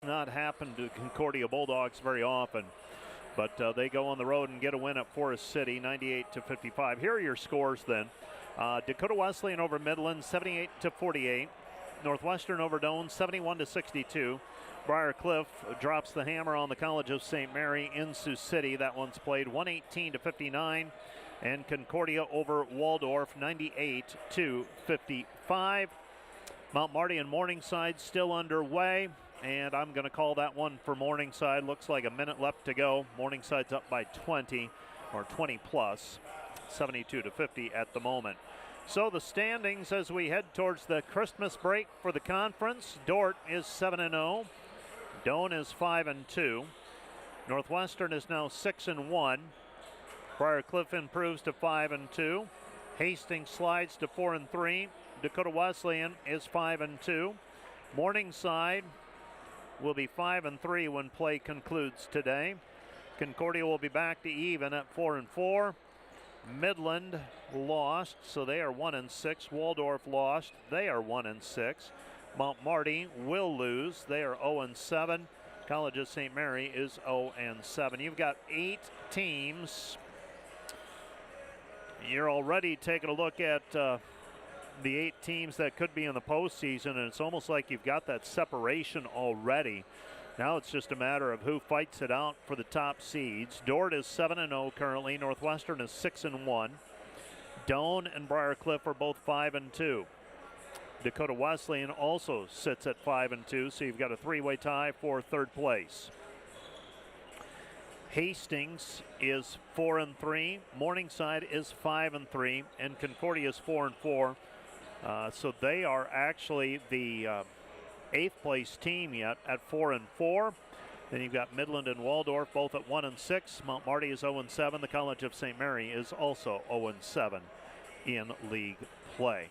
not happen to Concordia Bulldogs very often. But they go on the road and get a win at Forest City, 98-55. Here are your scores then. Dakota Wesleyan over Midland, 78-48. Northwestern over Doane, 71-62. Briar Cliff drops the hammer on the College of St. Mary in Sioux City. That one's played 118-59. And Concordia over Waldorf, 98-55. Mount Marty and Morningside still underway. And I'm going to call that one for Morningside. Looks like a minute left to go. Morningside's up by 20 or 20 plus, 72-50 at the moment. So the standings as we head towards the Christmas break for the conference. Dordt is 7-0. Doane is 5-2. Northwestern is now 6-1. Briar Cliff improves to 5-2. Hastings slides to 4-3. Dakota Wesleyan is 5-2. Morningside will be 5-3 when play concludes today. Concordia will be back to even at 4-4. Midland lost, so they are 1-6. Waldorf lost, they are 1-6. Mount Marty will lose, they are 0-7. College of St. Mary is 0-7. You've got 8 teams. You're already taking a look at the 8 teams that could be in the postseason, and it's almost like you've got that separation already. Now it's just a matter of who fights it out for the top seeds. Dordt is 7-0 currently. Northwestern is 6-1. Doane and Briar Cliff are both 5-2. Dakota Wesleyan also sits at 5-2, so you've got a 3-way tie for third place. Hastings is 4-3. Morningside is 5-3, and Concordia is 4-4. So they are actually the 8th place team yet at 4-4. Then you've got Midland and Waldorf both at 1-6. Mount Marty is 0-7. The College of St. Mary is also 0-7 in league play.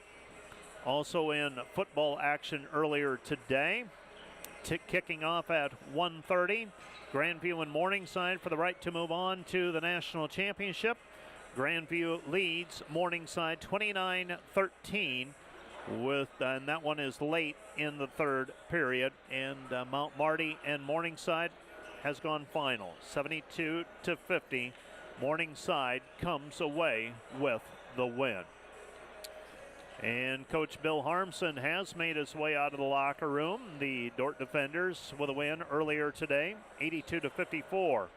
Also in football action earlier today, kicking off at 1:30. Grandview and Morningside for the right to move on to the national championship. Grandview leads Morningside 29-13 and that one is late in the third period. And Mount Marty and Morningside has gone final, 72-50. Morningside comes away with the win. And Coach Bill Harmson has made his way out of the locker room. The Dordt defenders with a win earlier today, 82-54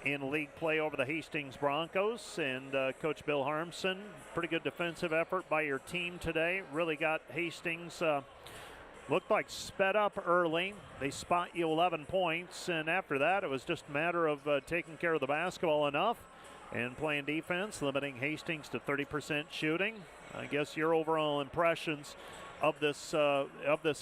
in league play over the Hastings Broncos. And Coach Bill Harmson, pretty good defensive effort by your team today. Really got Hastings, looked like sped up early. They spot you 11 points, and after that it was just a matter of taking care of the basketball enough and playing defense, limiting Hastings to 30% shooting. I guess your overall impressions of this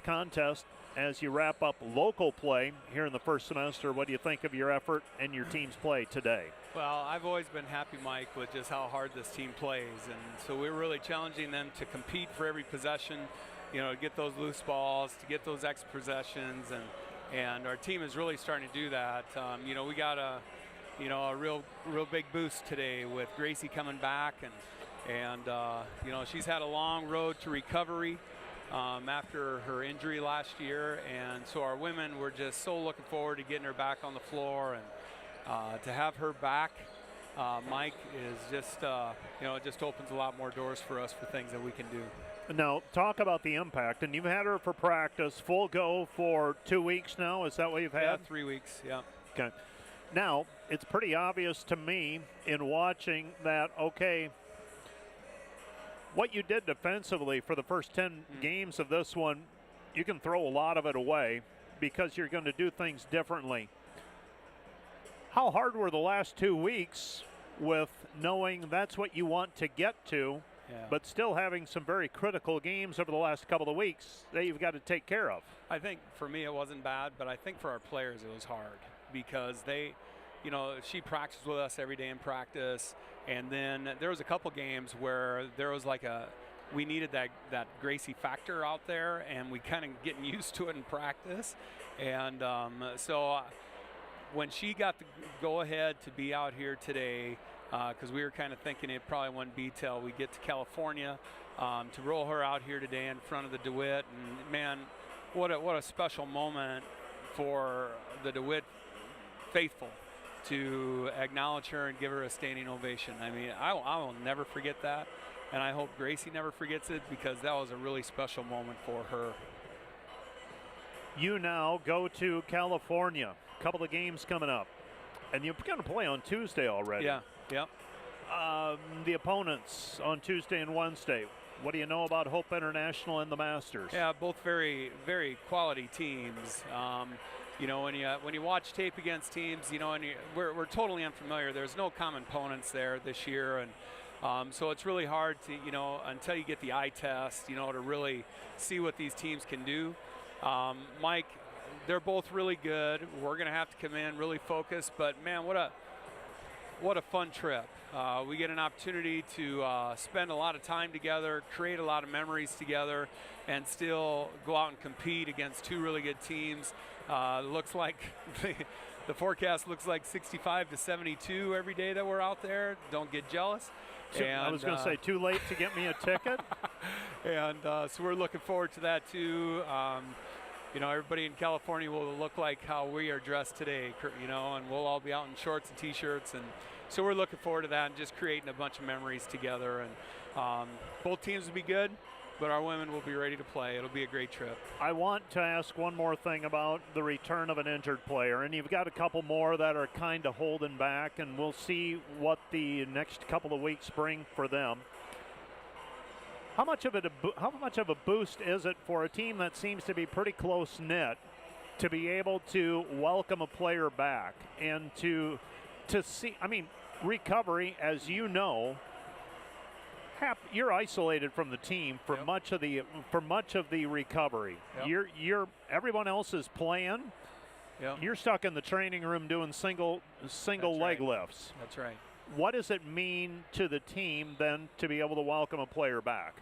contest as you wrap up local play here in the first semester. What do you think of your effort and your team's play today? Well, I've always been happy, Mike, with just how hard this team plays, and so we're really challenging them to compete for every possession, to get those loose balls, to get those extra possessions, and our team is really starting to do that. We got a real big boost today with Gracie coming back, and she's had a long road to recovery after her injury last year, and so our women were just so looking forward to getting her back on the floor, and to have her back, Mike, is just it just opens a lot more doors for us for things that we can do. Now, talk about the impact, and you've had her for practice, full go for 2 weeks now. Is that what you've had? Yeah, 3 weeks, yeah. Okay. Now, it's pretty obvious to me in watching that, okay, what you did defensively for the first 10 games of this one, you can throw a lot of it away because you're going to do things differently. How hard were the last 2 weeks with knowing that's what you want to get to, but still having some very critical games over the last couple of weeks that you've got to take care of? I think for me it wasn't bad, but I think for our players it was hard because they, she practiced with us every day in practice, and then there was a couple games where there was we needed that Gracie factor out there, and we kind of getting used to it in practice, and so when she got the go ahead to be out here today, because we were kind of thinking it probably wouldn't be till we get to California, to roll her out here today in front of the DeWitt, and man, what a special moment for the DeWitt faithful to acknowledge her and give her a standing ovation. I mean, I will never forget that, and I hope Gracie never forgets it, because that was a really special moment for her. You now go to California. A couple of games coming up, and you're going to play on Tuesday already. Yeah, yep. The opponents on Tuesday and Wednesday. What do you know about Hope International and the Masters? Yeah, both very, very quality teams. You know, when you watch tape against teams, you know, and we're totally unfamiliar. There's no common opponents there this year, and so it's really hard to, you know, until you get the eye test, you know, to really see what these teams can do. Mike, they're both really good. We're going to have to come in really focused, but man, what a fun trip. We get an opportunity to spend a lot of time together, create a lot of memories together, and still go out and compete against two really good teams. Looks like the forecast looks like 65 to 72 every day that we're out there. Don't get jealous. And, I was going to say, too late to get me a ticket. And so we're looking forward to that too. You know, everybody in California will look like how we are dressed today, you know, and we'll all be out in shorts and T-shirts, and so we're looking forward to that and just creating a bunch of memories together. And both teams will be good, but our women will be ready to play. It'll be a great trip. I want to ask one more thing about the return of an injured player, and you've got a couple more that are kind of holding back, and we'll see what the next couple of weeks bring for them. How much of a boost is it for a team that seems to be pretty close-knit to be able to welcome a player back and to see, I mean, recovery, as you know, you're isolated from the team for Yep. much of the recovery. Yep. You're everyone else is playing. Yep. You're stuck in the training room doing single leg lifts. That's right. What does it mean to the team then to be able to welcome a player back?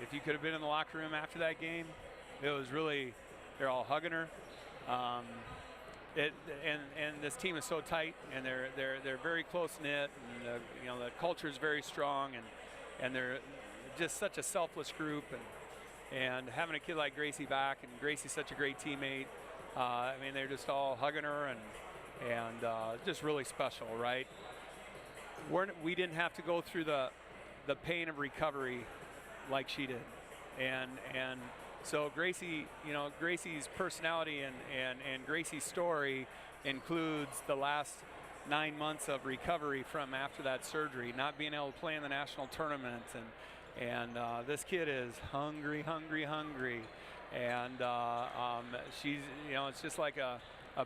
If you could have been in the locker room after that game, it was really, they're all hugging her. And this team is so tight, and they're very close knit, and you know, the culture is very strong, and they're just such a selfless group, and having a kid like Gracie back, and Gracie's such a great teammate. I mean, they're just all hugging her, and just really special, right? We didn't have to go through the pain of recovery like she did, and so Gracie, you know, Gracie's personality and Gracie's story includes the last 9 months of recovery from after that surgery, not being able to play in the national tournament, and this kid is hungry, and she's, you know, it's just like a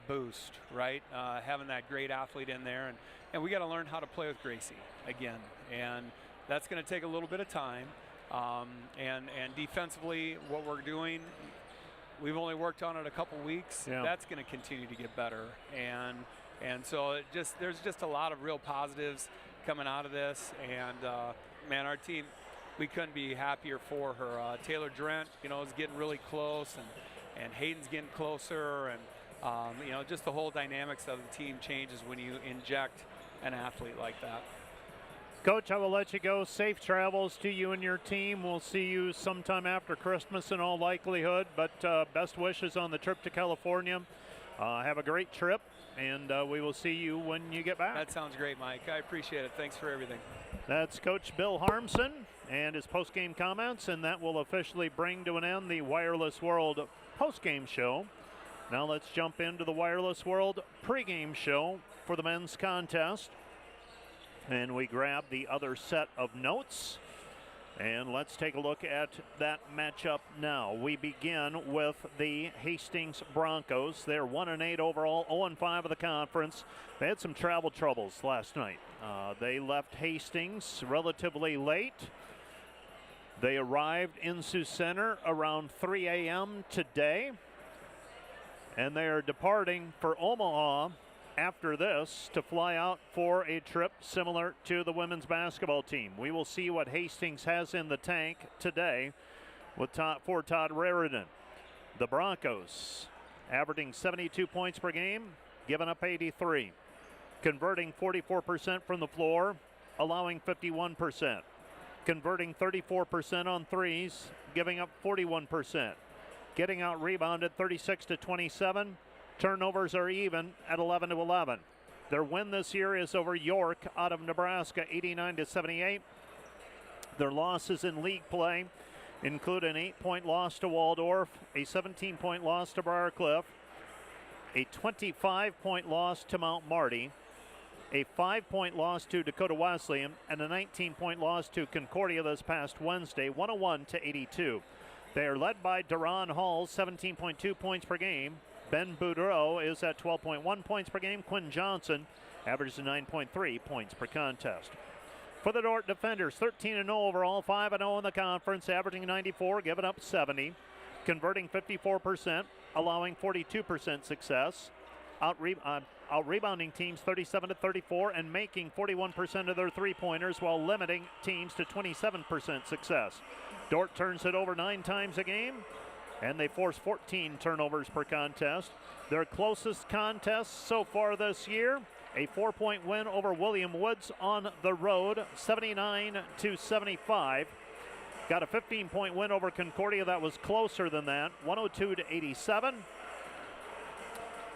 boost, right? Having that great athlete in there, and we got to learn how to play with Gracie again, and that's going to take a little bit of time. And defensively, what we're doing, we've only worked on it a couple weeks. Yeah. That's going to continue to get better, and so there's just a lot of real positives coming out of this. And man, our team, we couldn't be happier for her. Taylor Drent, you know, is getting really close, and Hayden's getting closer, and you know, just the whole dynamics of the team changes when you inject an athlete like that. Coach, I will let you go. Safe travels to you and your team. We'll see you sometime after Christmas in all likelihood, but best wishes on the trip to California. Have a great trip, and we will see you when you get back. That sounds great, Mike. I appreciate it. Thanks for everything. That's Coach Bill Harmson and his post-game comments, and that will officially bring to an end the Wireless World post-game show. Now let's jump into the Wireless World pregame show for the men's contest. And we grab the other set of notes, and let's take a look at that matchup now. We begin with the Hastings Broncos. They're 1-8 overall, 0-5 of the conference. They had some travel troubles last night. They left Hastings relatively late. They arrived in Sioux Center around 3 a.m. today, and they are departing for Omaha after this to fly out for a trip similar to the women's basketball team. We will see what Hastings has in the tank today for Todd Raridan. The Broncos averaging 72 points per game, giving up 83, converting 44% from the floor, allowing 51%, converting 34% on threes, giving up 41%, getting out rebounded 36-27. Turnovers are even at 11-11. Their win this year is over York out of Nebraska, 89-78. Their losses in league play include an 8-point loss to Waldorf, a 17-point loss to Briarcliff, a 25-point loss to Mount Marty, a 5-point loss to Dakota Wesleyan, and a 19-point loss to Concordia this past Wednesday, 101-82. They are led by Duran Hall, 17.2 points per game. Ben Boudreau is at 12.1 points per game. Quinn Johnson averages 9.3 points per contest. For the Dordt defenders, 13-0 overall, 5-0 in the conference, averaging 94, giving up 70, converting 54%, allowing 42% success. Out-rebounding teams 37-34 and making 41% of their three-pointers while limiting teams to 27% success. Dordt turns it over 9 times a game, and they force 14 turnovers per contest. Their closest contests so far this year, a 4-point win over William Woods on the road, 79-75. Got a 15-point win over Concordia that was closer than that, 102-87.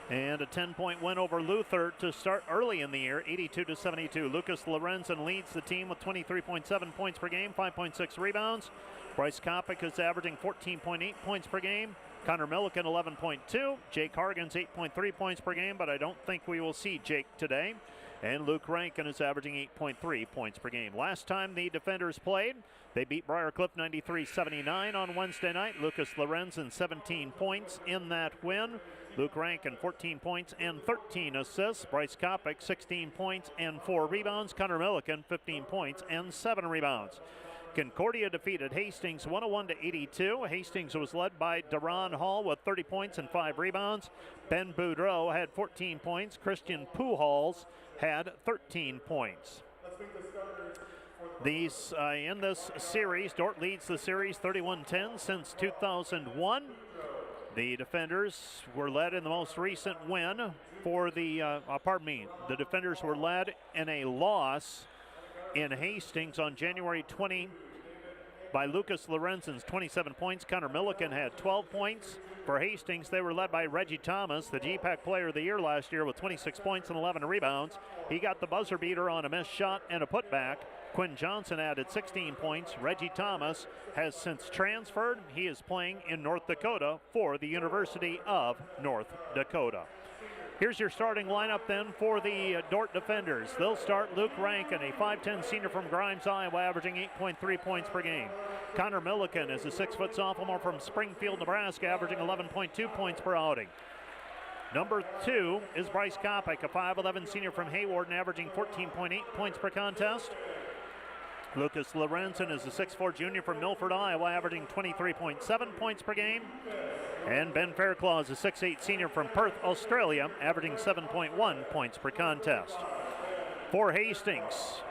And a 10-point win over Luther to start early in the year, 82-72. Lucas Lorenzen leads the team with 23.7 points per game, 5.6 rebounds. Bryce Kopic is averaging 14.8 points per game. Connor Milliken, 11.2. Jake Hargan's 8.3 points per game, but I don't think we will see Jake today. And Luke Rankin is averaging 8.3 points per game. Last time the defenders played, they beat Briarcliff 93-79 on Wednesday night. Lucas Lorenzen, 17 points in that win. Luke Rankin, 14 points and 13 assists. Bryce Kopic, 16 points and 4 rebounds. Connor Milliken, 15 points and 7 rebounds. Concordia defeated Hastings 101-82. Hastings was led by Duran Hall with 30 points and 5 rebounds. Ben Boudreau had 14 points. Christian Pujols had 13 points. In this series, Dordt leads the series 31-10 since 2001. The defenders were led in the most recent win for the defenders were led in a loss in Hastings on January 20 by Lucas Lorenzen's 27 points. Connor Milliken had 12 points. For Hastings, they were led by Reggie Thomas, the GPAC Player of the Year last year with 26 points and 11 rebounds. He got the buzzer beater on a missed shot and a putback. Quinn Johnson added 16 points. Reggie Thomas has since transferred. He is playing in North Dakota for the University of North Dakota. Here's your starting lineup then for the Dordt defenders. They'll start Luke Rankin, a 5'10 senior from Grimes, Iowa, averaging 8.3 points per game. Connor Milliken is a 6-foot sophomore from Springfield, Nebraska, averaging 11.2 points per outing. Number 2 is Bryce Kopic, a 5'11 senior from Hayward, and averaging 14.8 points per contest. Lucas Lorenzen is a 6'4 junior from Milford, Iowa, averaging 23.7 points per game. And Ben Fairclough is a 6'8 senior from Perth, Australia, averaging 7.1 points per contest. For Hastings,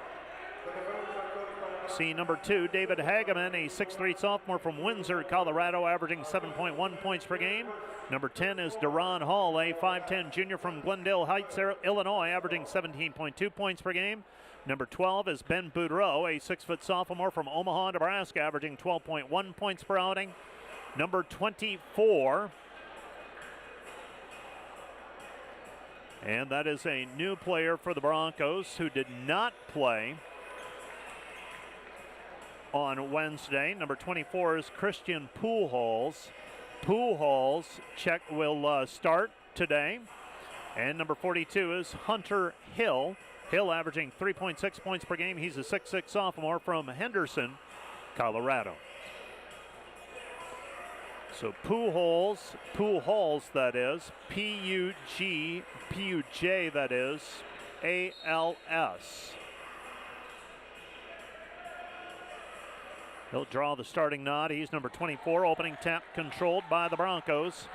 see number 2, David Hageman, a 6'3 sophomore from Windsor, Colorado, averaging 7.1 points per game. Number 10 is Duran Hall, a 5'10 junior from Glendale Heights, Illinois, averaging 17.2 points per game. Number 12 is Ben Boudreau, a 6-foot sophomore from Omaha, Nebraska, averaging 12.1 points per outing. Number 24, and that is a new player for the Broncos who did not play on Wednesday. Number 24 is Christian Pujols. Pujols will start today. And number 42 is Hunter Hill. Hill averaging 3.6 points per game. He's a 6'6 sophomore from Henderson, Colorado. So Pujols that is, P-U-J that is, A-L-S. He'll draw the starting nod. He's number 24, opening tap controlled by the Broncos.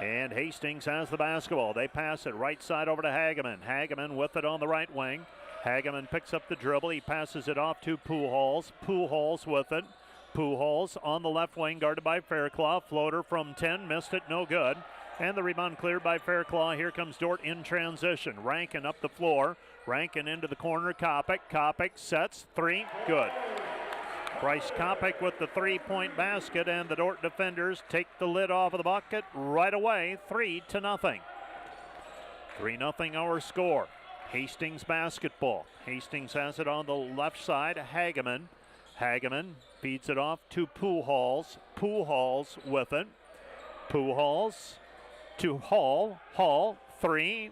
And Hastings has the basketball. They pass it right side over to Hageman. Hageman with it on the right wing. Hageman picks up the dribble. He passes it off to Pujols. Pujols with it. Pujols on the left wing, guarded by Fairclough. Floater from 10, missed it, no good. And the rebound cleared by Fairclough. Here comes Dordt in transition. Rankin up the floor. Rankin into the corner. Kopic. Kopic sets, 3, good. Bryce Kopic with the three-point basket, and the Dordt defenders take the lid off of the bucket right away, 3-0. 3-0 our score. Hastings basketball. Hastings has it on the left side. Hageman. Hageman feeds it off to Pujols. Pujols with it. Pujols to Hall. Hall, three.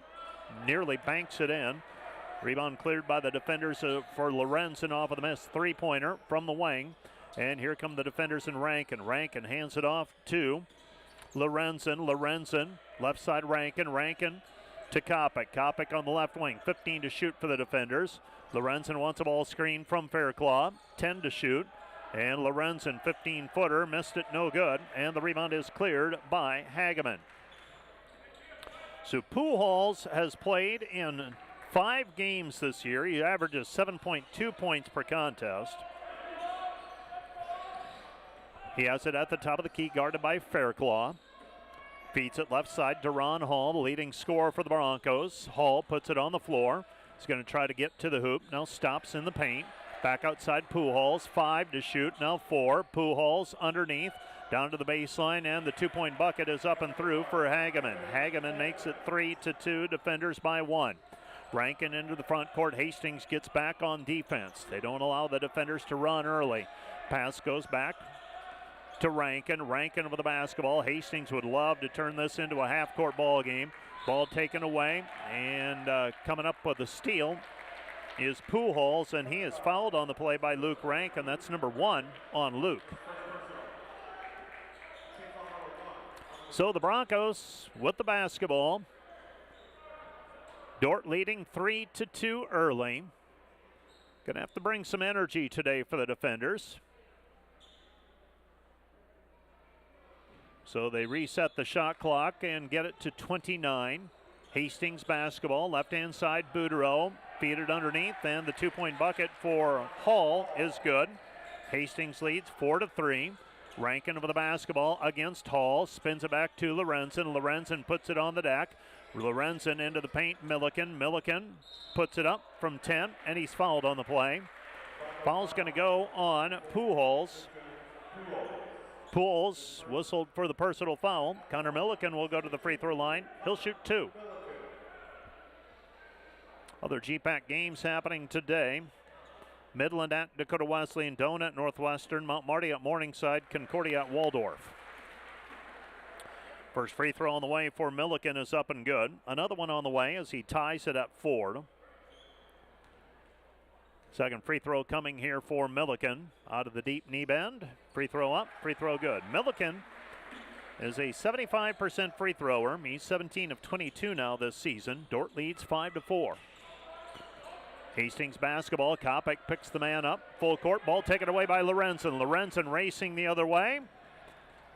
Nearly banks it in. Rebound cleared by the defenders for Lorenzen off of the miss. Three-pointer from the wing. And here come the defenders in Rankin. Rankin hands it off to Lorenzen. Lorenzen, left side Rankin. Rankin to Kopic. Kopic on the left wing. 15 to shoot for the defenders. Lorenzen wants a ball screen from Fairclough. 10 to shoot. And Lorenzen, 15-footer, missed it, no good. And the rebound is cleared by Hageman. So Pujols has played in 5 games this year. He averages 7.2 points per contest. He has it at the top of the key, guarded by Fairclough. Feeds it left side to Ron Hall, the leading scorer for the Broncos. Hall puts it on the floor. He's going to try to get to the hoop. Now stops in the paint. Back outside Pujols. 5 to shoot. Now 4. Pujols underneath. Down to the baseline, and the two-point bucket is up and through for Hageman. Hageman makes it 3-2. Defenders by 1. Rankin into the front court. Hastings gets back on defense. They don't allow the defenders to run early. Pass goes back to Rankin. Rankin with the basketball. Hastings would love to turn this into a half-court ball game. Ball taken away, and coming up with the steal is Pujols, and he is fouled on the play by Luke Rankin. That's number 1 on Luke. So the Broncos with the basketball. Dordt leading 3-2 early. Gonna have to bring some energy today for the defenders. So they reset the shot clock and get it to 29. Hastings basketball, left-hand side, Boudreau. Feed it underneath, and the two-point bucket for Hall is good. Hastings leads 4-3. Rankin with the basketball against Hall. Spins it back to Lorenzen. Lorenzen puts it on the deck. Lorenzen into the paint. Milliken. Milliken puts it up from 10, and he's fouled on the play. Foul's going to go on Pujols. Pujols whistled for the personal foul. Connor Milliken will go to the free throw line. He'll shoot 2. Other GPAC games happening today. Midland at Dakota Wesleyan, Doan at Northwestern, Mount Marty at Morningside, Concordia at Waldorf. First free throw on the way for Milliken is up and good. Another one on the way as he ties it at 4. Second free throw coming here for Milliken out of the deep knee bend. Free throw up, free throw good. Milliken is a 75% free thrower. He's 17 of 22 now this season. Dordt leads 5-4. Hastings basketball. Kopic picks the man up. Full court. Ball taken away by Lorenzen. Lorenzen racing the other way.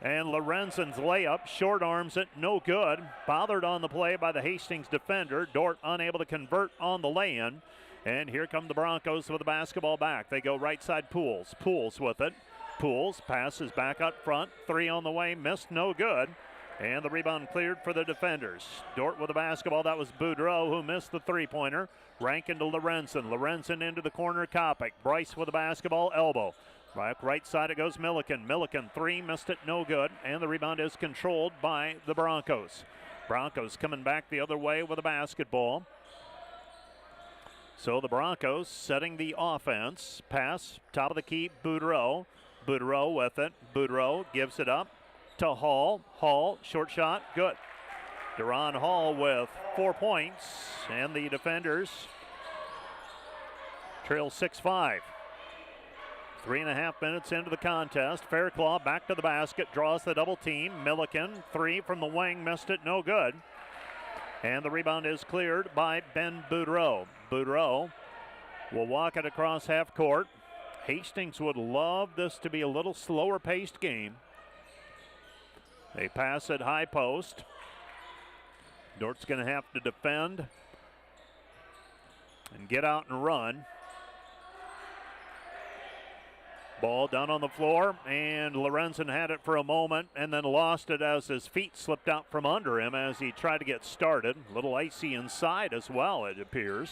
And Lorenzen's layup short arms it. No good. Bothered on the play by the Hastings defender. Dordt unable to convert on the lay-in. And here come the Broncos with the basketball back. They go right side Pools. Pools with it. Pools passes back up front. 3 on the way. Missed. No good. And the rebound cleared for the defenders. Dordt with the basketball. That was Boudreau who missed the three-pointer. Rankin to Lorenzen. Lorenzen into the corner. Kopic. Bryce with the basketball. Elbow. Right side it goes Milliken. Milliken 3. Missed it. No good. And the rebound is controlled by the Broncos. Broncos coming back the other way with the basketball. So the Broncos setting the offense. Pass. Top of the key. Boudreau. Boudreau with it. Boudreau gives it up to Hall. Hall, short shot, good. Deron Hall with 4 points, and the defenders trail 6-5. 3.5 minutes into the contest. Fairclough back to the basket, draws the double team. Milliken, 3 from the wing, missed it, no good. And the rebound is cleared by Ben Boudreau. Boudreau will walk it across half court. Hastings would love this to be a little slower paced game. They pass at high post. Dordt's going to have to defend and get out and run. Ball down on the floor, and Lorenzen had it for a moment and then lost it as his feet slipped out from under him as he tried to get started. A little icy inside as well, it appears.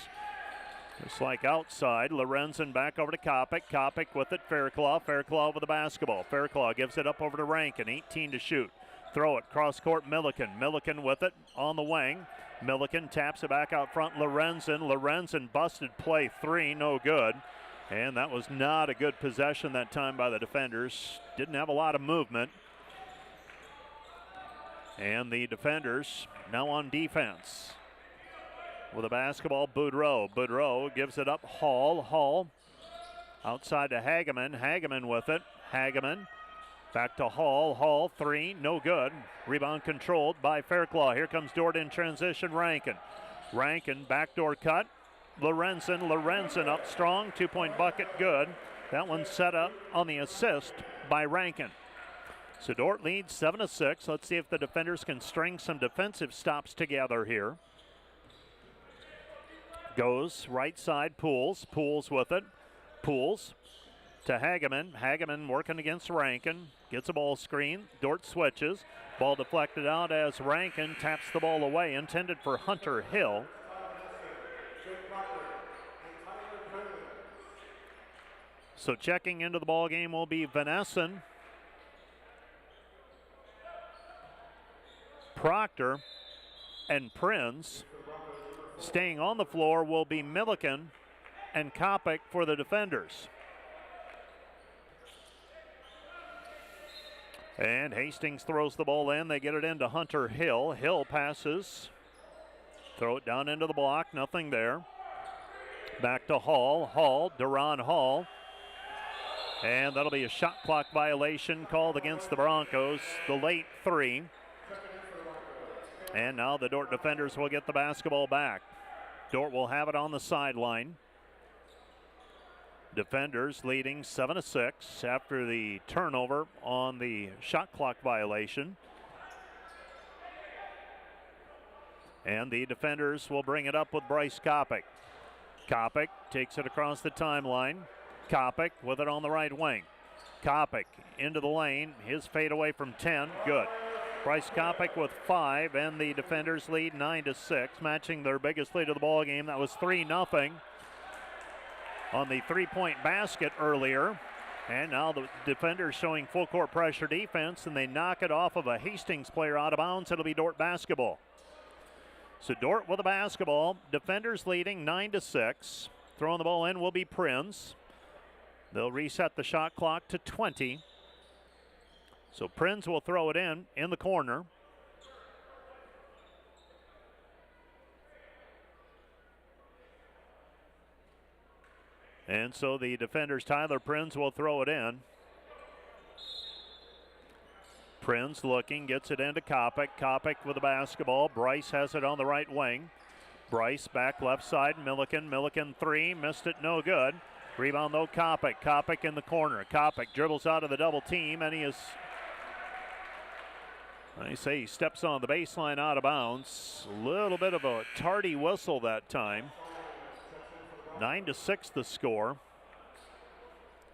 Just like outside, Lorenzen back over to Kopic. Kopic with it, Fairclough. Fairclough with the basketball. Fairclough gives it up over to Rankin. 18 to shoot. Throw it, cross court, Milliken. Milliken with it on the wing. Milliken taps it back out front, Lorenzen. Lorenzen busted play 3, no good. And that was not a good possession that time by the defenders. Didn't have a lot of movement. And the defenders now on defense. With a basketball, Boudreau. Boudreau gives it up, Hall. Hall outside to Hageman. Hageman with it. Hageman back to Hall. Hall, 3, no good. Rebound controlled by Fairclough. Here comes Dordt in transition, Rankin. Rankin, backdoor cut. Lorenzen up strong, 2-point bucket, good. That one set up on the assist by Rankin. So Dordt leads 7-6. Let's see if the defenders can string some defensive stops together here. Goes right side, Pools. Pools with it. Pools to Hageman. Hageman working against Rankin. Gets a ball screen. Dordt switches. Ball deflected out as Rankin taps the ball away. Intended for Hunter Hill. So checking into the ball game will be Vanessen, Proctor, and Prinz. Staying on the floor will be Milliken and Kopic for the defenders. And Hastings throws the ball in. They get it into Hunter Hill. Hill passes. Throw it down into the block. Nothing there. Back to Hall. Hall, Duran Hall. And that'll be a shot clock violation called against the Broncos. The late 3. And now the Dordt defenders will get the basketball back. Dordt will have it on the sideline. Defenders leading 7-6 after the turnover on the shot clock violation. And the defenders will bring it up with Bryce Kopic. Kopic takes it across the timeline. Kopic with it on the right wing. Kopic into the lane. His fadeaway from 10. Good. Bryce Kopic with 5, and the defenders lead 9-6, matching their biggest lead of the ball game. That was 3-0 on the 3-point basket earlier. And now the defenders showing full court pressure defense, and they knock it off of a Hastings player out of bounds. It'll be Dordt basketball. So Dordt with the basketball. Defenders leading 9-6. Throwing the ball in will be Prinz. They'll reset the shot clock to 20. So Prinz will throw it in the corner. And so the defenders, Tyler Prinz, will throw it in. Prinz looking, gets it into Kopic. Kopic with the basketball. Bryce has it on the right wing. Bryce back left side. Milliken 3, missed it, no good. Rebound though, Kopic. Kopic in the corner. Kopic dribbles out of the double team, and he is, I say he steps on the baseline out of bounds. A little bit of a tardy whistle that time. 9-6 the score.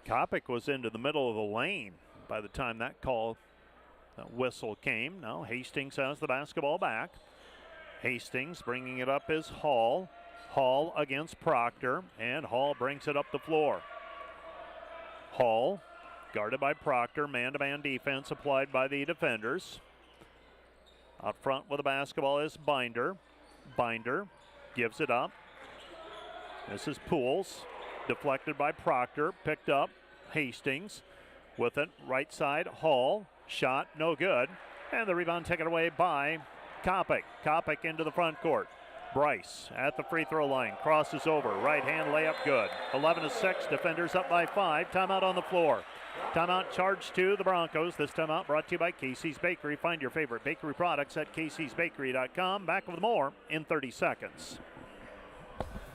Kopic was into the middle of the lane by the time that whistle came. Now Hastings has the basketball back. Hastings bringing it up is Hall. Hall against Proctor, and Hall brings it up the floor. Hall guarded by Proctor. Man-to-man defense applied by the defenders. Out front with the basketball is Binder. Binder gives it up. This is Pools. Deflected by Proctor. Picked up Hastings. With it, right side, Hall. Shot, no good. And the rebound taken away by Kopic. Kopic into the front court. Bryce at the free throw line. Crosses over. Right hand layup, good. 11-6. Defenders up by 5. Timeout on the floor. Timeout charged to the Broncos. This timeout brought to you by Casey's Bakery. Find your favorite bakery products at caseysbakery.com. Back with more in 30 seconds.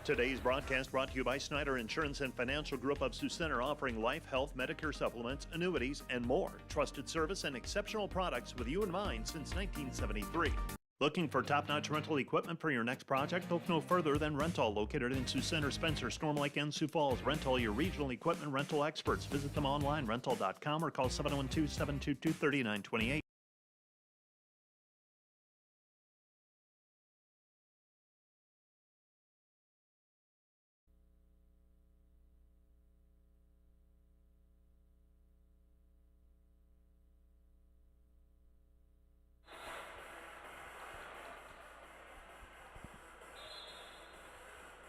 Today's broadcast brought to you by Snyder Insurance and Financial Group of Sioux Center, offering life, health, Medicare supplements, annuities, and more. Trusted service and exceptional products with you in mind since 1973. Looking for top-notch rental equipment for your next project? Look no further than Rental, located in Sioux Center, Spencer, Storm Lake, and Sioux Falls. Rental, your regional equipment rental experts. Visit them online, rental.com, or call 712-722-3928.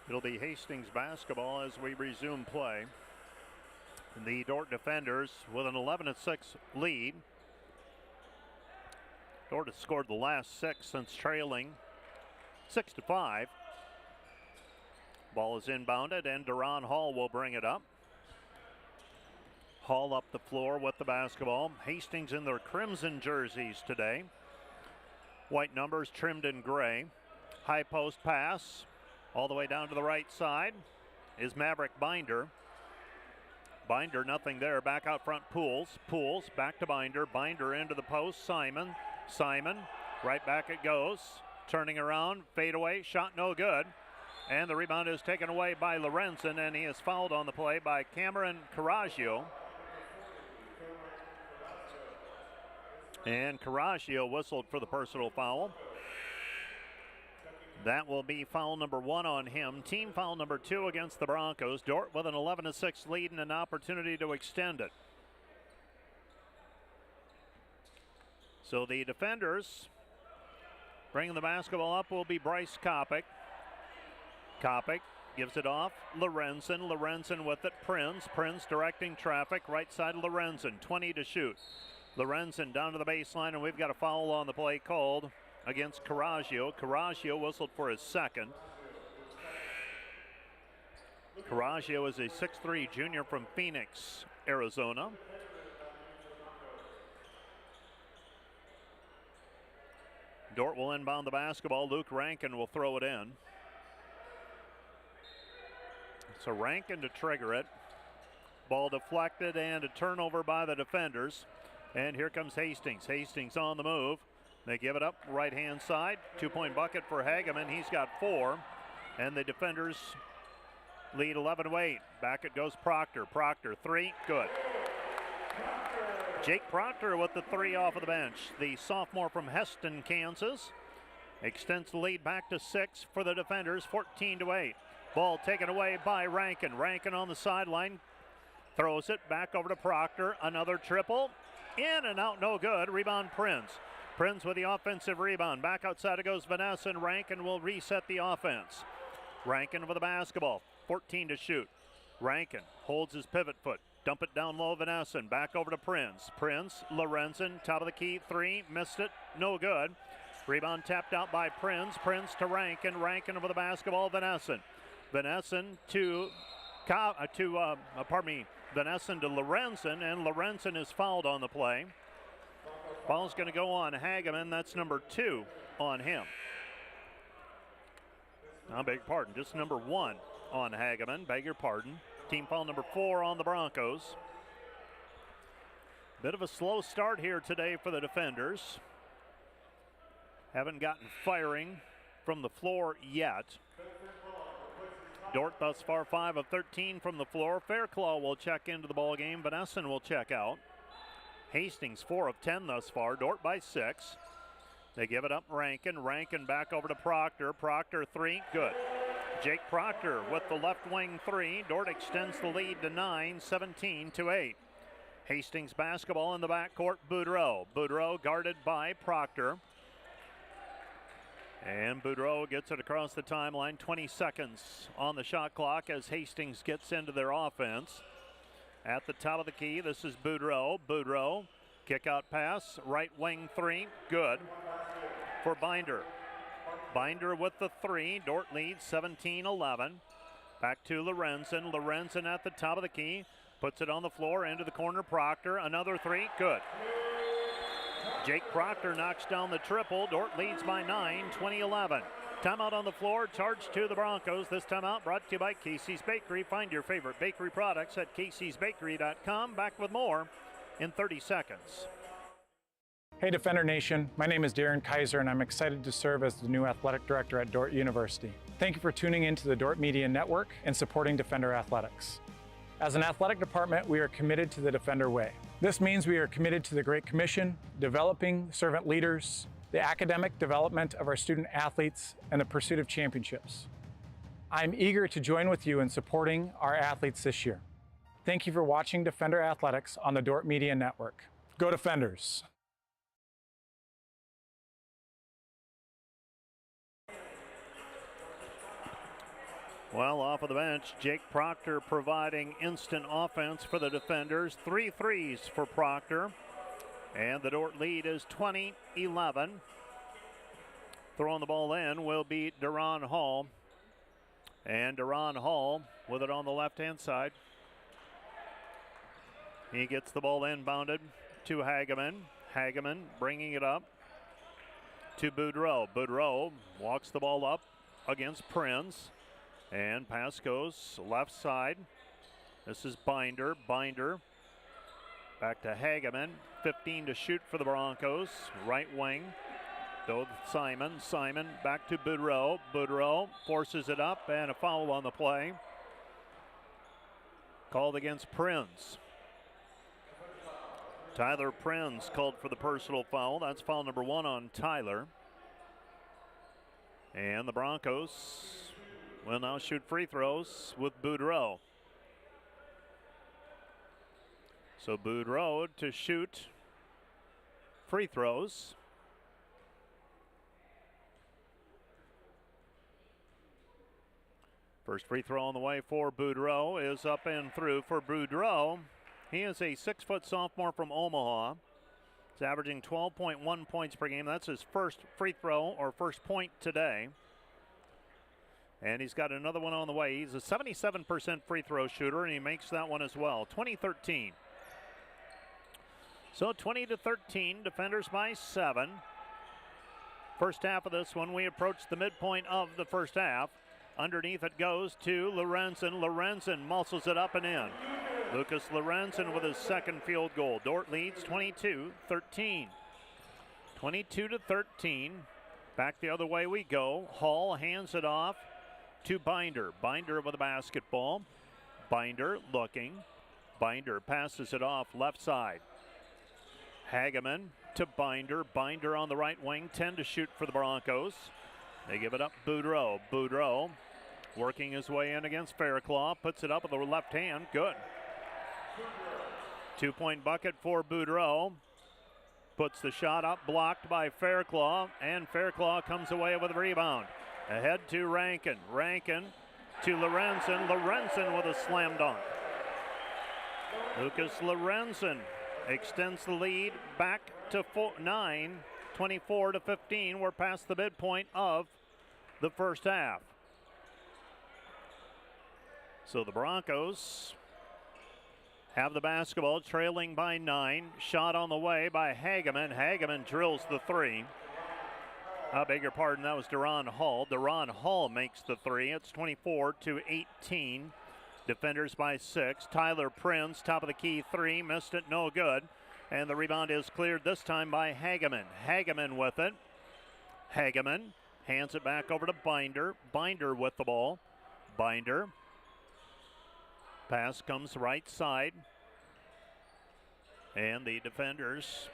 It'll be Hastings basketball as we resume play. The Dordt defenders with an 11-6 lead. Dordt has scored the last 6 since trailing 6-5. Ball is inbounded, and Duran Hall will bring it up. Hall up the floor with the basketball. Hastings in their crimson jerseys today. White numbers trimmed in gray. High post pass all the way down to the right side is Maverick Binder. Binder, nothing there. Back out front, Pools. Pools back to Binder. Binder into the post. Simon. Simon. Right back it goes. Turning around. Fade away. Shot no good. And the rebound is taken away by Lorenzen, and he is fouled on the play by Cameron Carraggio. And Carraggio whistled for the personal foul. That will be foul number 1 on him. Team foul number 2 against the Broncos. Dordt with an 11-6 lead and an opportunity to extend it. So the defenders bringing the basketball up will be Bryce Kopic. Kopic gives it off. Lorenzen. Lorenzen with it. Prinz directing traffic. Right side of Lorenzen. 20 to shoot. Lorenzen down to the baseline, and we've got a foul on the play called against Carraggio. Carraggio whistled for his second. Carraggio is a 6'3" junior from Phoenix, Arizona. Dordt will inbound the basketball. Luke Rankin will throw it in. So Rankin to trigger it. Ball deflected and a turnover by the defenders. And here comes Hastings. Hastings on the move. They give it up right-hand side. 2-point bucket for Hageman. He's got 4. And the defenders lead 11-8. Back it goes Proctor. Proctor, 3, good. Jake Proctor with the 3 off of the bench. The sophomore from Hastings, Kansas. Extends the lead back to 6 for the defenders, 14-8. Ball taken away by Rankin. Rankin on the sideline. Throws it back over to Proctor. Another triple. In and out, no good. Rebound, Prinz. Prinz with the offensive rebound. Back outside it goes Vanessa, and Rankin will reset the offense. Rankin with the basketball. 14 to shoot. Rankin holds his pivot foot. Dump it down low, Vanessa. Back over to Prinz. Prinz, Lorenzen, top of the key, 3. Missed it, no good. Rebound tapped out by Prinz. Prinz to Rankin. Rankin over the basketball, Vanessa. Vanessa to Vanessa to Lorenzen, and Lorenzen is fouled on the play. Foul's going to go on Hageman. That's number 2 on him. I beg your pardon, just number 1 on Hageman. Beg your pardon. Team foul number 4 on the Broncos. Bit of a slow start here today for the defenders. Haven't gotten firing from the floor yet. Dordt thus far 5 of 13 from the floor. Fairclaw will check into the ball game. Vanessa will check out. Hastings 4 of 10 thus far. Dordt by 6. They give it up Rankin. Rankin back over to Proctor. Proctor 3, good. Jake Proctor with the left wing 3. Dordt extends the lead to 9, 17-8. Hastings basketball in the backcourt. Boudreau. Boudreau guarded by Proctor. And Boudreau gets it across the timeline. 20 seconds on the shot clock as Hastings gets into their offense. At the top of the key, this is Boudreau. Boudreau, kick out pass, right wing 3, good for Binder. Binder with the 3. Dordt leads 17-11. Back to Lorenzen. Lorenzen at the top of the key, puts it on the floor into the corner. Proctor, another 3, good. Jake Proctor knocks down the triple. Dordt leads by 9, 20-11. Timeout on the floor, charged to the Broncos. This timeout brought to you by Casey's Bakery. Find your favorite bakery products at caseysbakery.com. Back with more in 30 seconds. Hey Defender Nation, my name is Darren Kaiser and I'm excited to serve as the new athletic director at Dordt University. Thank you for tuning into the Dordt Media Network and supporting Defender Athletics. As an athletic department, we are committed to the Defender way. This means we are committed to the Great Commission, developing servant leaders, the academic development of our student athletes, and the pursuit of championships. I'm eager to join with you in supporting our athletes this year. Thank you for watching Defender Athletics on the Dordt Media Network. Go Defenders! Well, off of the bench, Jake Proctor providing instant offense for the defenders. 3 threes for Proctor. And the Dordt lead is 20-11. Throwing the ball in will be Duran Hall. And Duran Hall with it on the left-hand side. He gets the ball inbounded to Hageman. Hageman bringing it up to Boudreau. Boudreau walks the ball up against Prinz. And pass goes left side. This is Binder. Binder back to Hageman. 15 to shoot for the Broncos. Right wing. Though Simon. Simon back to Boudreau. Boudreau forces it up and a foul on the play. Called against Prinz. Tyler Prinz called for the personal foul. That's foul number 1 on Tyler. And the Broncos will now shoot free throws with Boudreau. So Boudreau to shoot free throws. First free throw on the way for Boudreau is up and through for Boudreau. He is a 6-foot sophomore from Omaha. He's averaging 12.1 points per game. That's his first free throw or first point today. And he's got another one on the way. He's a 77% free throw shooter, and he makes that one as well. 20-13. So 20-13, defenders by 7. First half of this one, we approach the midpoint of the first half. Underneath it goes to Lorenzen. Lorenzen muscles it up and in. Lucas Lorenzen with his second field goal. Dordt leads 22-13. 22-13. Back the other way we go. Hall hands it off to Binder. Binder with the basketball. Binder looking. Binder passes it off left side. Hageman to Binder. Binder on the right wing. 10 to shoot for the Broncos. They give it up Boudreau. Boudreau working his way in against Fairclough. Puts it up with the left hand. Good. 2-point bucket for Boudreau. Puts the shot up, blocked by Fairclough, and Fairclough comes away with a rebound. Ahead to Rankin. Rankin to Lorenzen. Lorenzen with a slam dunk. Lucas Lorenzen extends the lead back to 9. 24-15. We're past the midpoint of the first half. So the Broncos have the basketball, trailing by 9. Shot on the way by Hageman. Hageman drills the 3. I beg your pardon, that was Duran Hall. Duran Hall makes the 3. It's 24-18. Defenders by 6. Tyler Prinz, top of the key 3. Missed it, no good. And the rebound is cleared this time by Hageman. Hageman with it. Hageman hands it back over to Binder. Binder with the ball. Binder. Pass comes right side. And the defenders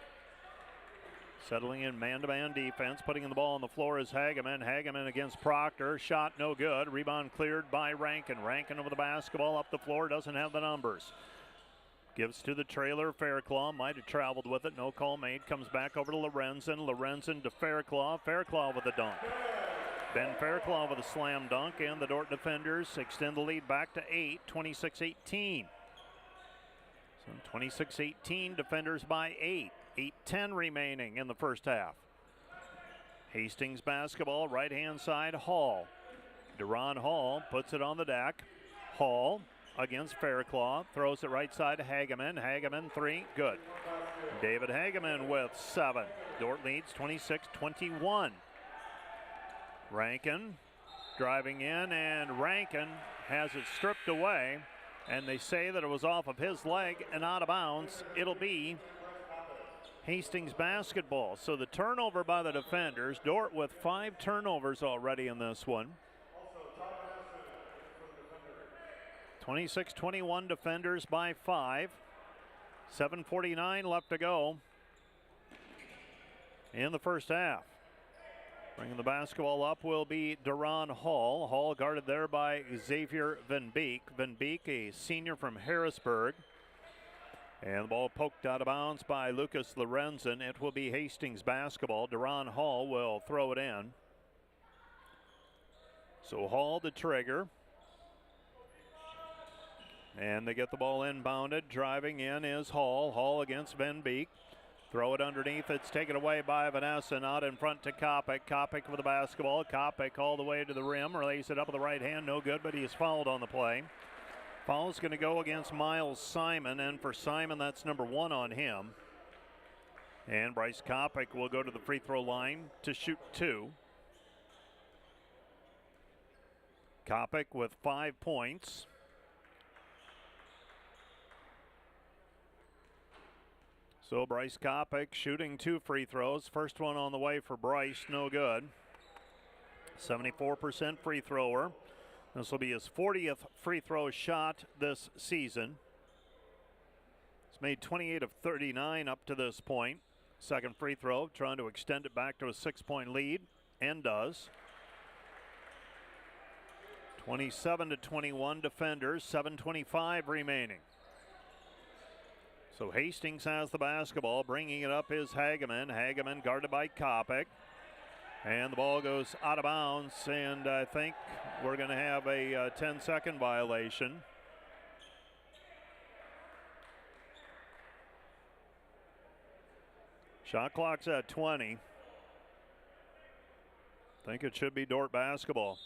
settling in man-to-man defense. Putting the ball on the floor is Hageman. Hageman against Proctor. Shot no good. Rebound cleared by Rankin. Rankin over the basketball up the floor. Doesn't have the numbers. Gives to the trailer. Fairclough might have traveled with it. No call made. Comes back over to Lorenzen. Lorenzen to Fairclough. Fairclough with a dunk. Ben Fairclough with a slam dunk. And the Dordt defenders extend the lead back to 8. 26-18. So 26-18. Defenders by 8. 8:10 remaining in the first half. Hastings basketball. Right-hand side. Hall. Duran Hall puts it on the deck. Hall against Fairclough. Throws it right side to Hageman. Hageman 3. Good. David Hageman with 7. Dordt leads 26-21. Rankin driving in, and Rankin has it stripped away. And they say that it was off of his leg and out of bounds. It'll be Hastings basketball. So the turnover by the defenders. Dordt with 5 turnovers already in this one. 26-21 defenders by 5. 7:49 left to go in the first half. Bringing the basketball up will be Duran Hall. Hall guarded there by Xavier Van Beek. Van Beek, a senior from Harrisburg. And the ball poked out of bounds by Lucas Lorenzen. It will be Hastings basketball. Duran Hall will throw it in. So Hall the trigger. And they get the ball inbounded. Driving in is Hall. Hall against Van Beek. Throw it underneath. It's taken away by Vanessa. Out in front to Kopic. Kopic with the basketball. Kopic all the way to the rim. Relays it up with the right hand. No good, but he is fouled on the play. Foul's going to go against Miles Simon. And for Simon, that's number 1 on him. And Bryce Kopic will go to the free throw line to shoot 2. Kopic with 5 points. So Bryce Kopic shooting 2 free throws. First one on the way for Bryce, no good. 74% free thrower. This will be his 40th free throw shot this season. He's made 28 of 39 up to this point. Second free throw, trying to extend it back to a 6-point lead, and does. 27-21 defenders, 7:25 remaining. So Hastings has the basketball. Bringing it up is Hageman. Hageman guarded by Kopic. And the ball goes out of bounds, and I think we're going to have a 10-second violation. Shot clock's at 20. I think it should be Dordt basketball.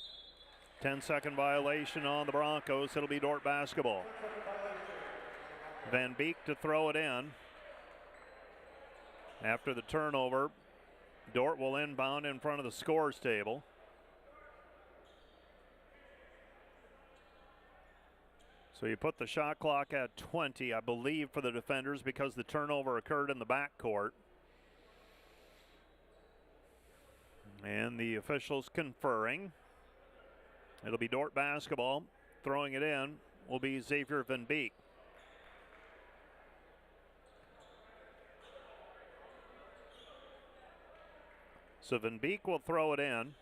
10-second violation on the Broncos. It'll be Dordt basketball. Van Beek to throw it in. After the turnover, Dordt will inbound in front of the scores table. So you put the shot clock at 20, I believe, for the defenders because the turnover occurred in the backcourt. And the officials conferring. It'll be Dordt basketball. Throwing it in will be Xavier Van Beek. So Van Beek will throw it in.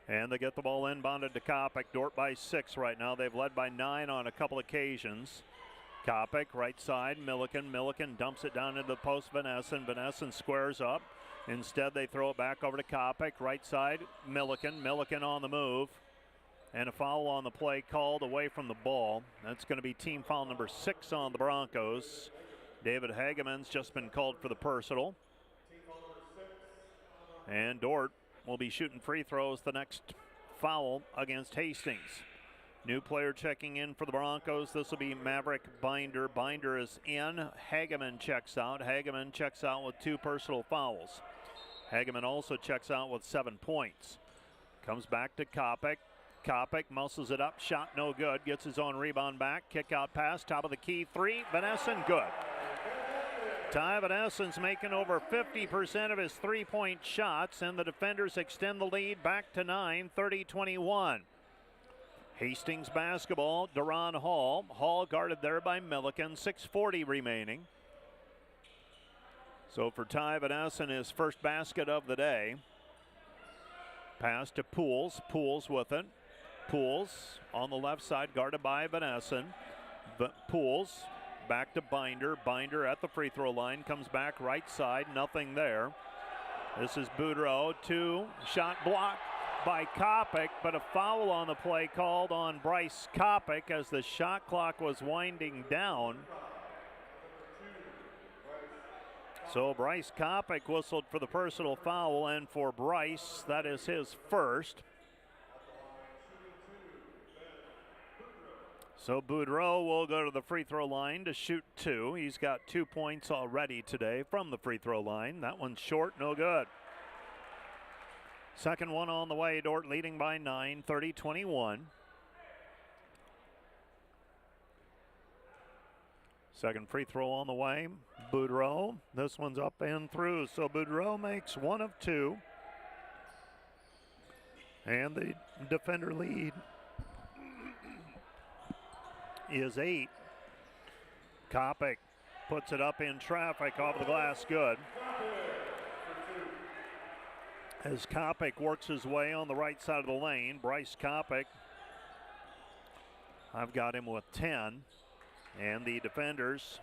And they get the ball inbounded to Kopic. Dordt by 6 right now. They've led by 9 on a couple occasions. Kopic, right side, Milliken. Milliken dumps it down into the post, Vanessen. Vanessen squares up. Instead, they throw it back over to Kopic. Right side, Milliken. Milliken on the move. And a foul on the play called away from the ball. That's going to be team foul number 6 on the Broncos. David Hageman's just been called for the personal. And Dordt will be shooting free throws the next foul against Hastings. New player checking in for the Broncos. This will be Maverick Binder. Binder is in. Hageman checks out. Hageman checks out with 2 personal fouls. Hageman also checks out with 7 points. Comes back to Kopic. Kopic muscles it up. Shot no good. Gets his own rebound back. Kick out pass. Top of the key. 3. Vanessen good. Ty Vanessen's making over 50% of his 3-point shots, and the defenders extend the lead back to 9, 30-21. Hastings basketball, Duran Hall. Hall guarded there by Milliken, 6:40 remaining. So for Ty Vanessen, his first basket of the day. Pass to Pools. Pools with it. Pools on the left side, guarded by Vanessen. Pools back to Binder. Binder at the free throw line. Comes back right side. Nothing there. This is Boudreau. 2. Shot blocked by Kopic, but a foul on the play called on Bryce Kopic as the shot clock was winding down. So Bryce Kopic whistled for the personal foul, and for Bryce, that is his first. So Boudreau will go to the free throw line to shoot 2. He's got 2 points already today from the free throw line. That one's short, no good. Second one on the way. Dordt leading by 9, 30-21. Second free throw on the way. Boudreau. This one's up and through. So Boudreau makes 1 of 2. And the defender lead is 8. Kopic puts it up in traffic off the glass, good. As Kopic works his way on the right side of the lane, Bryce Kopic, I've got him with 10. And the defenders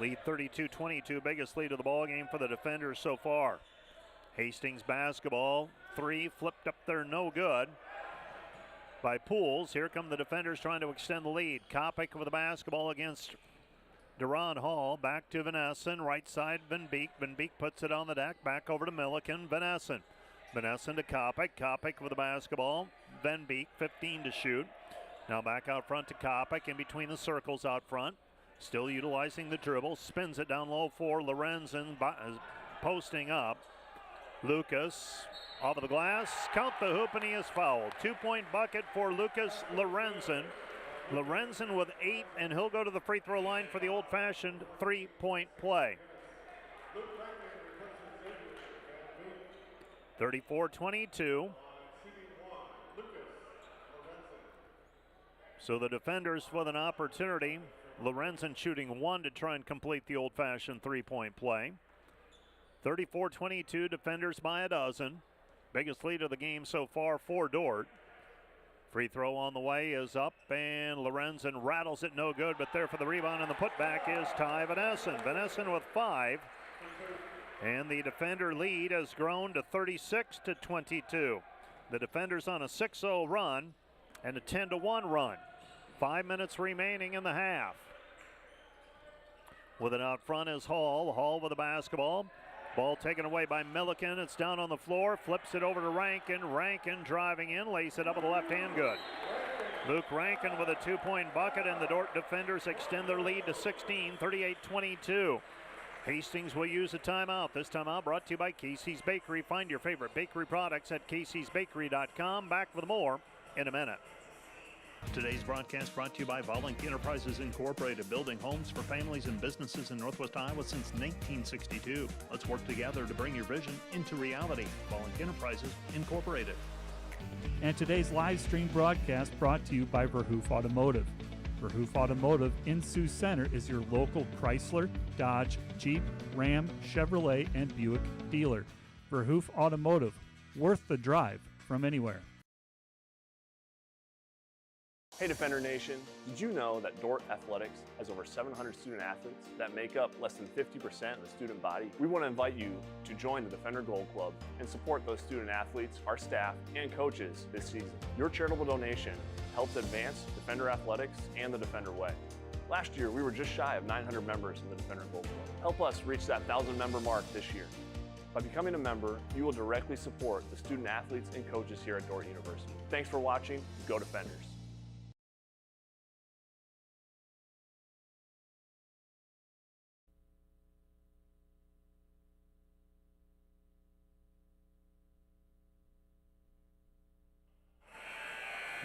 lead 32-22, biggest lead of the ball game for the defenders so far. Hastings basketball, 3 flipped up there, no good. by Pools. Here come the defenders trying to extend the lead. Kopic with the basketball against Duran Hall. Back to Van Essen. Right side, Van Beek. Van Beek puts it on the deck. Back over to Milliken. Van Essen. Van Essen to Kopic. Kopic with the basketball. Van Beek, 15 to shoot. Now back out front to Kopic in between the circles out front. Still utilizing the dribble. Spins it down low for Lorenzen. Posting up. Lucas off of the glass. Count the hoop and he is fouled. 2-point bucket for Lucas Lorenzen. Lorenzen with 8, and he'll go to the free throw line for the old-fashioned 3-point play. 34-22. So the defenders with an opportunity. Lorenzen shooting 1 to try and complete the old-fashioned 3-point play. 34-22, defenders by a dozen. Biggest lead of the game so far for Dordt. Free throw on the way is up, and Lorenzen rattles it, no good, but there for the rebound and the putback is Ty Van Essen. Van Essen with 5, and the defender lead has grown to 36-22. The defenders on a 6-0 run and a 10-1 run. 5 minutes remaining in the half. With it out front is Hall. Hall with the basketball. Ball taken away by Milliken. It's down on the floor. Flips it over to Rankin. Rankin driving in. Lays it up with the left hand good. Luke Rankin with a 2-point bucket, and the Dordt defenders extend their lead to 16, 38-22. Hastings will use a timeout. This timeout brought to you by Casey's Bakery. Find your favorite bakery products at caseysbakery.com. Back with more in a minute. Today's broadcast brought to you by Volink Enterprises Incorporated, building homes for families and businesses in Northwest Iowa since 1962. Let's work together to bring your vision into reality. Volink Enterprises Incorporated. And today's live stream broadcast brought to you by Verhoof Automotive. Verhoof Automotive in Sioux Center is your local Chrysler, Dodge, Jeep, Ram, Chevrolet, and Buick dealer. Verhoof Automotive, worth the drive from anywhere. Hey Defender Nation, did you know that Dordt Athletics has over 700 student athletes that make up less than 50% of the student body? We want to invite you to join the Defender Gold Club and support those student athletes, our staff, and coaches this season. Your charitable donation helps advance Defender Athletics and the Defender Way. Last year, we were just shy of 900 members in the Defender Gold Club. Help us reach that 1,000 member mark this year. By becoming a member, you will directly support the student athletes and coaches here at Dordt University. Thanks for watching. Go Defenders.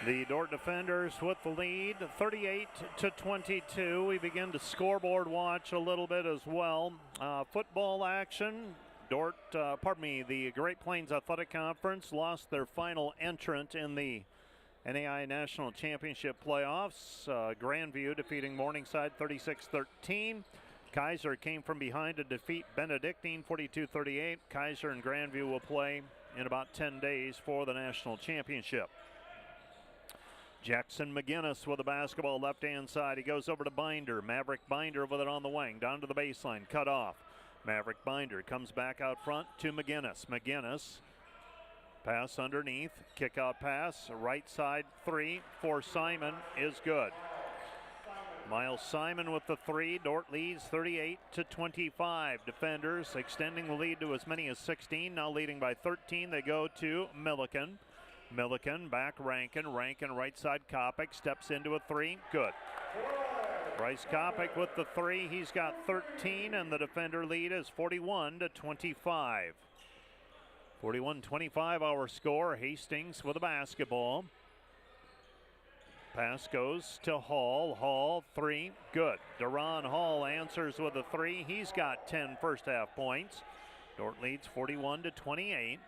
The Dordt defenders with the lead, 38-22. We begin to scoreboard watch a little bit as well. Football action. Dordt, the Great Plains Athletic Conference lost their final entrant in the NAI National Championship playoffs. Grandview defeating Morningside 36-13. Kaiser came from behind to defeat Benedictine 42-38. Kaiser and Grandview will play in about 10 days for the national championship. Jackson McGinnis with the basketball left-hand side. He goes over to Binder. Maverick Binder with it on the wing. Down to the baseline. Cut off. Maverick Binder comes back out front to McGinnis. McGinnis. Pass underneath. Kick out pass. Right side 3 for Simon is good. Miles Simon with the 3. Dordt leads 38-25. Defenders extending the lead to as many as 16. Now leading by 13. They go to Milliken. Milliken back Rankin. Rankin right side Kopic steps into a 3. Good. Bryce Kopic with the 3. He's got 13, and the defender lead is 41-25. 41-25 our score. Hastings with the basketball. Pass goes to Hall. Hall 3. Good. Duran Hall answers with a 3. He's got 10 first half points. Dordt leads 41-28.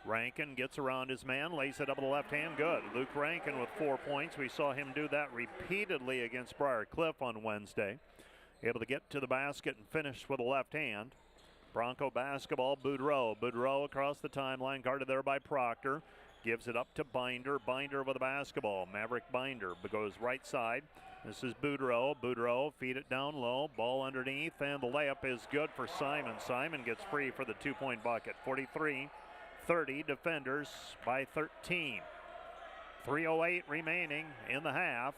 Rankin gets around his man, lays it up with the left hand, good. Luke Rankin with 4 points. We saw him do that repeatedly against Briar Cliff on Wednesday. Able to get to the basket and finish with the left hand. Bronco basketball, Boudreau. Boudreau across the timeline, guarded there by Proctor. Gives it up to Binder. Binder with the basketball. Maverick Binder goes right side. This is Boudreau. Boudreau feed it down low. Ball underneath, and the layup is good for Simon. Simon gets free for the 2-point bucket. 43-30, defenders by 13. 3:08 remaining in the half.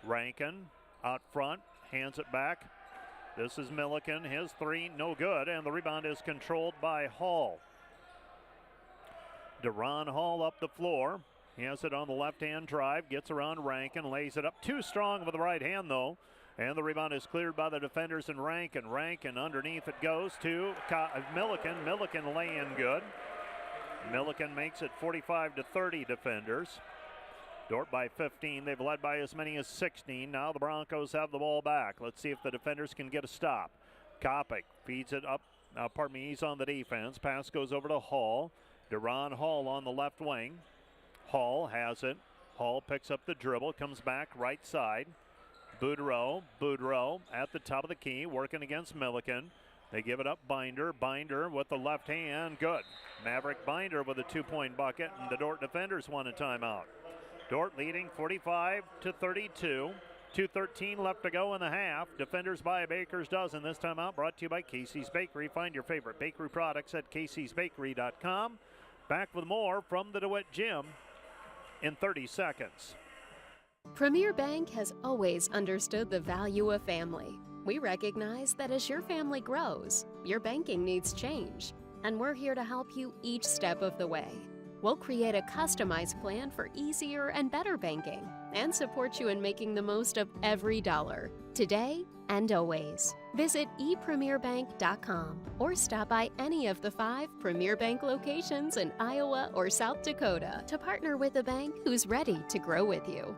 Rankin out front, hands it back. This is Milliken, his three, no good, and the rebound is controlled by Hall. Deron Hall up the floor. He has it on the left-hand drive, gets around Rankin, lays it up. Too strong with the right hand, though. And the rebound is cleared by the defenders in Rankin. Rankin underneath it goes to Milliken. Milliken lay in good. Milliken makes it 45-30 defenders. Dordt by 15. They've led by as many as 16. Now the Broncos have the ball back. Let's see if the defenders can get a stop. Kopic feeds it up. He's on the defense. Pass goes over to Hall. Deron Hall on the left wing. Hall has it. Hall picks up the dribble, comes back right side. Boudreau at the top of the key, working against Milliken. They give it up. Binder with the left hand, good. Maverick Binder with a 2-point bucket, and the Dordt defenders won a timeout. Dordt leading 45-32. 2:13 left to go in the half. Defenders by a baker's dozen. This timeout brought to you by Casey's Bakery. Find your favorite bakery products at caseysbakery.com. Back with more from the DeWitt Gym in 30 seconds. Premier Bank has always understood the value of family. We recognize that as your family grows, your banking needs change, and we're here to help you each step of the way. We'll create a customized plan for easier and better banking and support you in making the most of every dollar, today and always. Visit epremierbank.com or stop by any of the 5 Premier Bank locations in Iowa or South Dakota to partner with a bank who's ready to grow with you.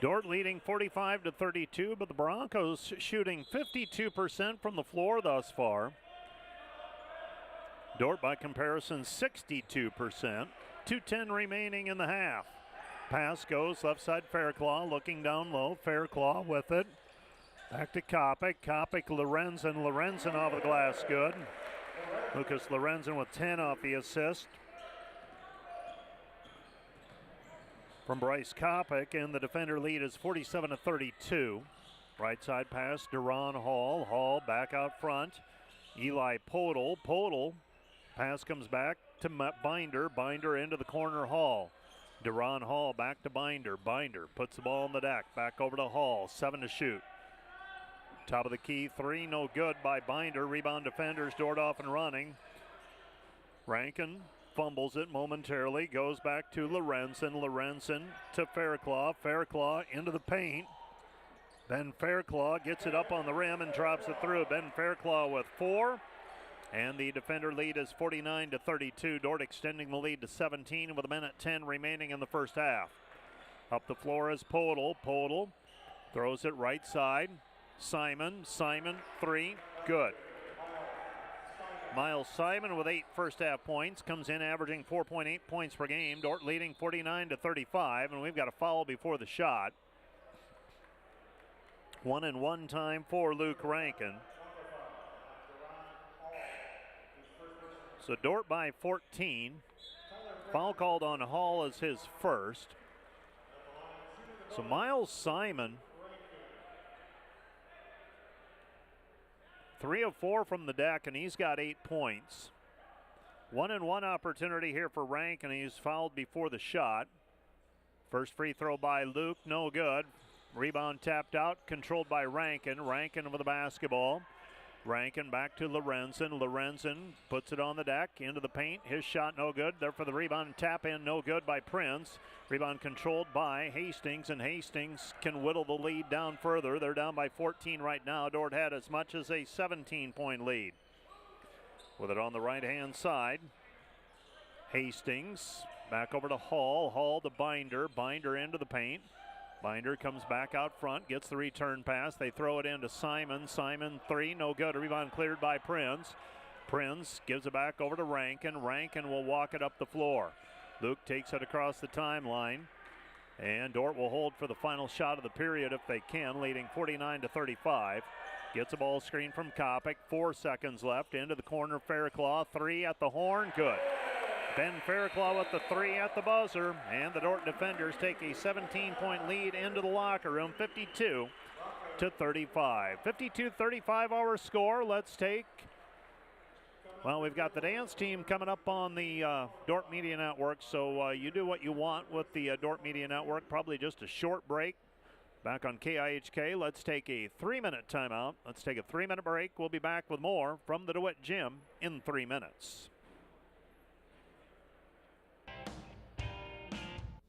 Dordt leading 45-32, but the Broncos shooting 52% from the floor thus far. Dordt, by comparison, 62%. 2:10 remaining in the half. Pass goes left side, Fairclough looking down low. Fairclough with it. Back to Kopic. Kopic, Lorenzen. Lorenzen off the glass, good. Lucas Lorenzen with 10 off the assist from Bryce Kopic, and the defender lead is 47-32. Right side pass, Deron Hall. Hall back out front. Eli Podol. Podol. Pass comes back to Binder. Binder into the corner, Hall. Deron Hall back to Binder. Binder puts the ball on the deck. Back over to Hall. 7 to shoot. Top of the key, 3, no good by Binder. Rebound defenders, Dordt off and running. Rankin fumbles it momentarily, goes back to Lorenzen. Lorenzen to Fairclough. Fairclough into the paint. Ben Fairclough gets it up on the rim and drops it through. Ben Fairclough with 4. And the defender lead is 49-32. Dordt extending the lead to 17 with 1:10 remaining in the first half. Up the floor is Podol. Podol throws it right side. Simon, 3, good. Miles Simon with 8 first half points, comes in averaging 4.8 points per game. Dordt leading 49-35, and we've got a foul before the shot. 1-and-1 time for Luke Rankin. So Dordt by 14. Foul called on Hall as his first. So Miles Simon, 3 of 4 from the deck, and he's got 8 points. 1-and-1 opportunity here for Rankin, and he's fouled before the shot. First free throw by Luke, no good. Rebound tapped out, controlled by Rankin. Rankin with the basketball. Rankin back to Lorenzen. Lorenzen puts it on the deck, into the paint. His shot no good. There for the rebound, tap in, no good by Prince. Rebound controlled by Hastings, and Hastings can whittle the lead down further. They're down by 14 right now. Dordt had as much as a 17-point lead. With it on the right-hand side, Hastings back over to Hall. Hall to Binder. Binder into the paint. Binder comes back out front, gets the return pass. They throw it into Simon. Simon, 3, no good. A rebound cleared by Prince. Prince gives it back over to Rankin. Rankin will walk it up the floor. Luke takes it across the timeline. And Dordt will hold for the final shot of the period if they can, leading 49-35. Gets a ball screen from Kopic. 4 seconds left. Into the corner, Fairclough. 3 at the horn, good. Ben Fairclough with the 3 at the buzzer, and the Dordt defenders take a 17-point lead into the locker room, 35. 52-35 our score. Let's take, well, we've got the dance team coming up on the Dordt Media Network, so you do what you want with the Dordt Media Network. Probably just a short break. Back on KIHK, let's take a 3-minute timeout. Let's take a 3-minute break. We'll be back with more from the DeWitt Gym in 3 minutes.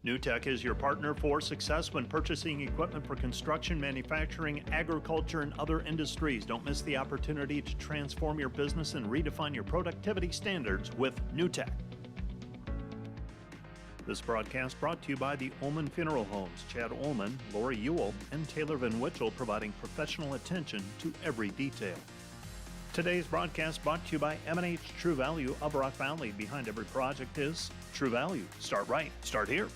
NewTek is your partner for success when purchasing equipment for construction, manufacturing, agriculture, and other industries. Don't miss the opportunity to transform your business and redefine your productivity standards with NewTek. This broadcast brought to you by the Ullman Funeral Homes. Chad Ullman, Lori Ewell, and Taylor Van Witchell providing professional attention to every detail. Today's broadcast brought to you by M&H True Value of Rock Valley. Behind every project is True Value. Start right. Start here.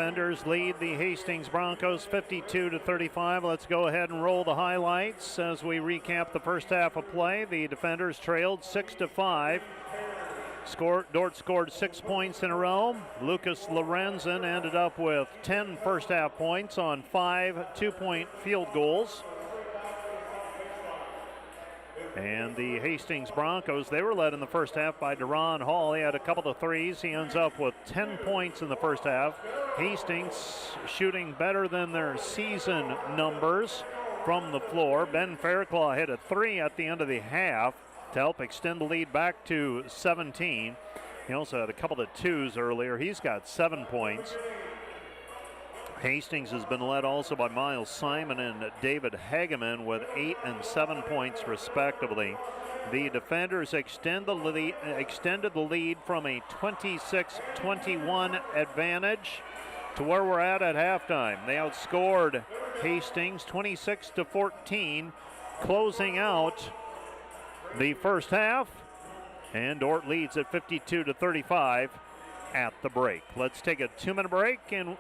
Defenders lead the Hastings Broncos 52-35. Let's go ahead and roll the highlights as we recap the first half of play. The Defenders trailed 6-5. Dordt scored 6 points in a row. Lucas Lorenzen ended up with 10 first half points on 5 two-point field goals. And the Hastings Broncos, they were led in the first half by Deron Hall. He had a couple of threes. He ends up with 10 points in the first half. Hastings shooting better than their season numbers from the floor. Ben Fairclough hit a 3 at the end of the half to help extend the lead back to 17. He also had a couple of 2s earlier. He's got 7 points. Hastings has been led also by Miles Simon and David Hageman with 8 and 7 points respectively. The Defenders extended the lead from a 26-21 advantage to where we're at halftime. They outscored Hastings 26-14, closing out the first half, and Dordt leads at 52-35 at the break. Let's take a 2-minute break, and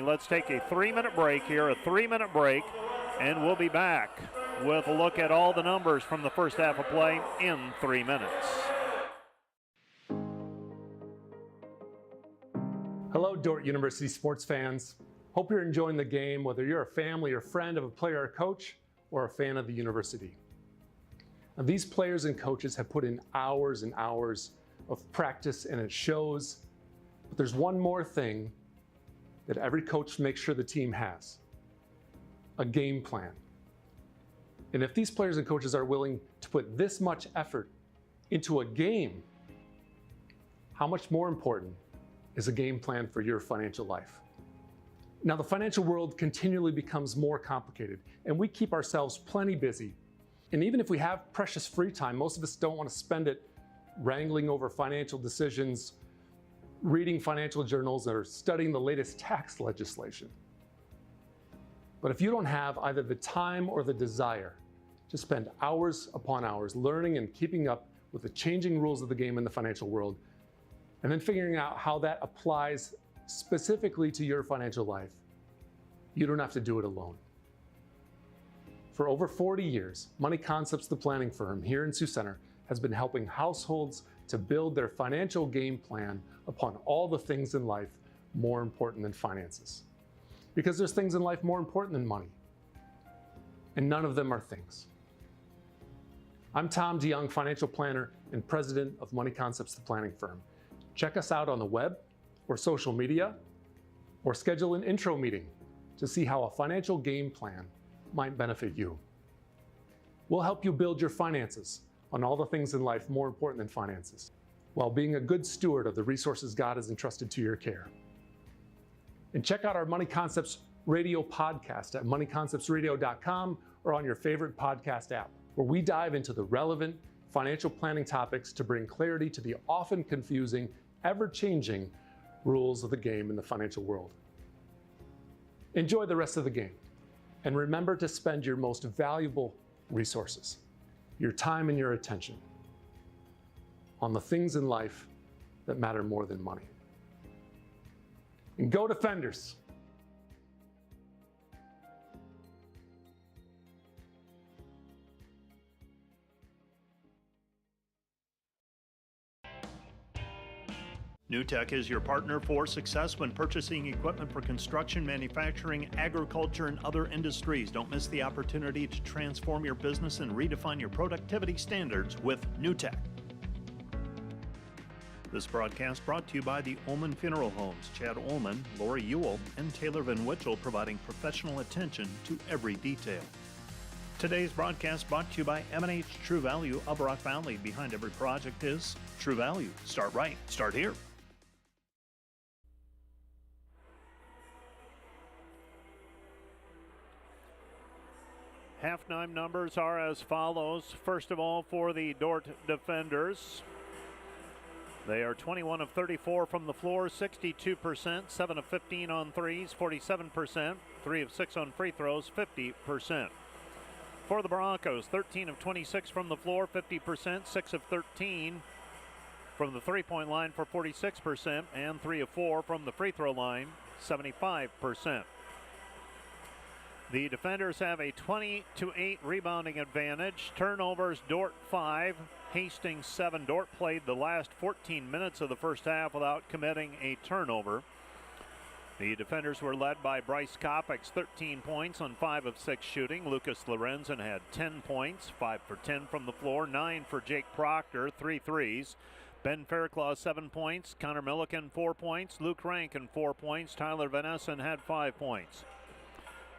let's take a 3-minute break here, a 3-minute break, and we'll be back with a look at all the numbers from the first half of play in 3 minutes. Hello, Dordt University sports fans. Hope you're enjoying the game, whether you're a family or friend of a player or coach, or a fan of the university. Now, these players and coaches have put in hours and hours of practice, and it shows. But there's one more thing that every coach makes sure the team has: a game plan. And if these players and coaches are willing to put this much effort into a game, how much more important is a game plan for your financial life? Now, the financial world continually becomes more complicated, and we keep ourselves plenty busy. And even if we have precious free time, most of us don't want to spend it wrangling over financial decisions, reading financial journals, or studying the latest tax legislation. But if you don't have either the time or the desire to spend hours upon hours learning and keeping up with the changing rules of the game in the financial world, and then figuring out how that applies specifically to your financial life, you don't have to do it alone. For over 40 years, Money Concepts, the planning firm here in Sioux Center, has been helping households to build their financial game plan upon all the things in life more important than finances. Because there's things in life more important than money, and none of them are things. I'm Tom DeYoung, financial planner and president of Money Concepts, the planning firm. Check us out on the web or social media, or schedule an intro meeting to see how a financial game plan might benefit you. We'll help you build your finances on all the things in life more important than finances, while being a good steward of the resources God has entrusted to your care. And check out our Money Concepts radio podcast at moneyconceptsradio.com or on your favorite podcast app, where we dive into the relevant financial planning topics to bring clarity to the often confusing, ever-changing rules of the game in the financial world. Enjoy the rest of the game, and remember to spend your most valuable resources, your time and your attention, on the things in life that matter more than money. And go Defenders! NewTek is your partner for success when purchasing equipment for construction, manufacturing, agriculture, and other industries. Don't miss the opportunity to transform your business and redefine your productivity standards with NewTek. This broadcast brought to you by the Ullman Funeral Homes. Chad Ullman, Lori Ewell, and Taylor Van Witchell providing professional attention to every detail. Today's broadcast brought to you by M&H True Value of Rock Valley. Behind every project is True Value. Start right. Start here. Halftime numbers are as follows. First of all, for the Dordt Defenders, they are 21 of 34 from the floor, 62%, 7 of 15 on threes, 47%, 3 of 6 on free throws, 50%. For the Broncos, 13 of 26 from the floor, 50%, 6 of 13 from the three-point line for 46%, and 3 of 4 from the free throw line, 75%. The Defenders have a 20-8 rebounding advantage. Turnovers, Dordt 5, Hastings 7. Dordt played the last 14 minutes of the first half without committing a turnover. The Defenders were led by Bryce Kopix, 13 points on 5 of 6 shooting. Lucas Lorenzen had 10 points, 5 for 10 from the floor, 9 for Jake Proctor, 3 threes. Ben Fairclough, 7 points. Connor Milliken, 4 points. Luke Rankin, 4 points. Tyler Van Essen had 5 points.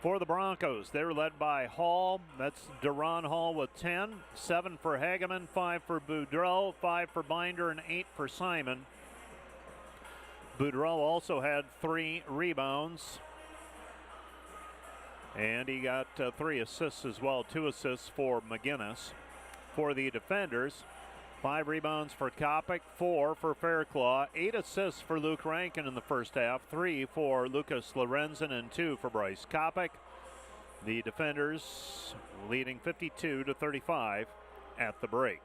For the Broncos, they were led by Hall. That's Deron Hall with 10. 7 for Hageman, 5 for Boudreau, 5 for Binder, and 8 for Simon. Boudreau also had 3 rebounds. And he got 3 assists as well, 2 assists for McGinnis. For the Defenders, 5 rebounds for Kopic, 4 for Fairclaw, 8 assists for Luke Rankin in the first half, 3 for Lucas Lorenzen, and 2 for Bryce Kopic. The defenders leading 52-35 at the break.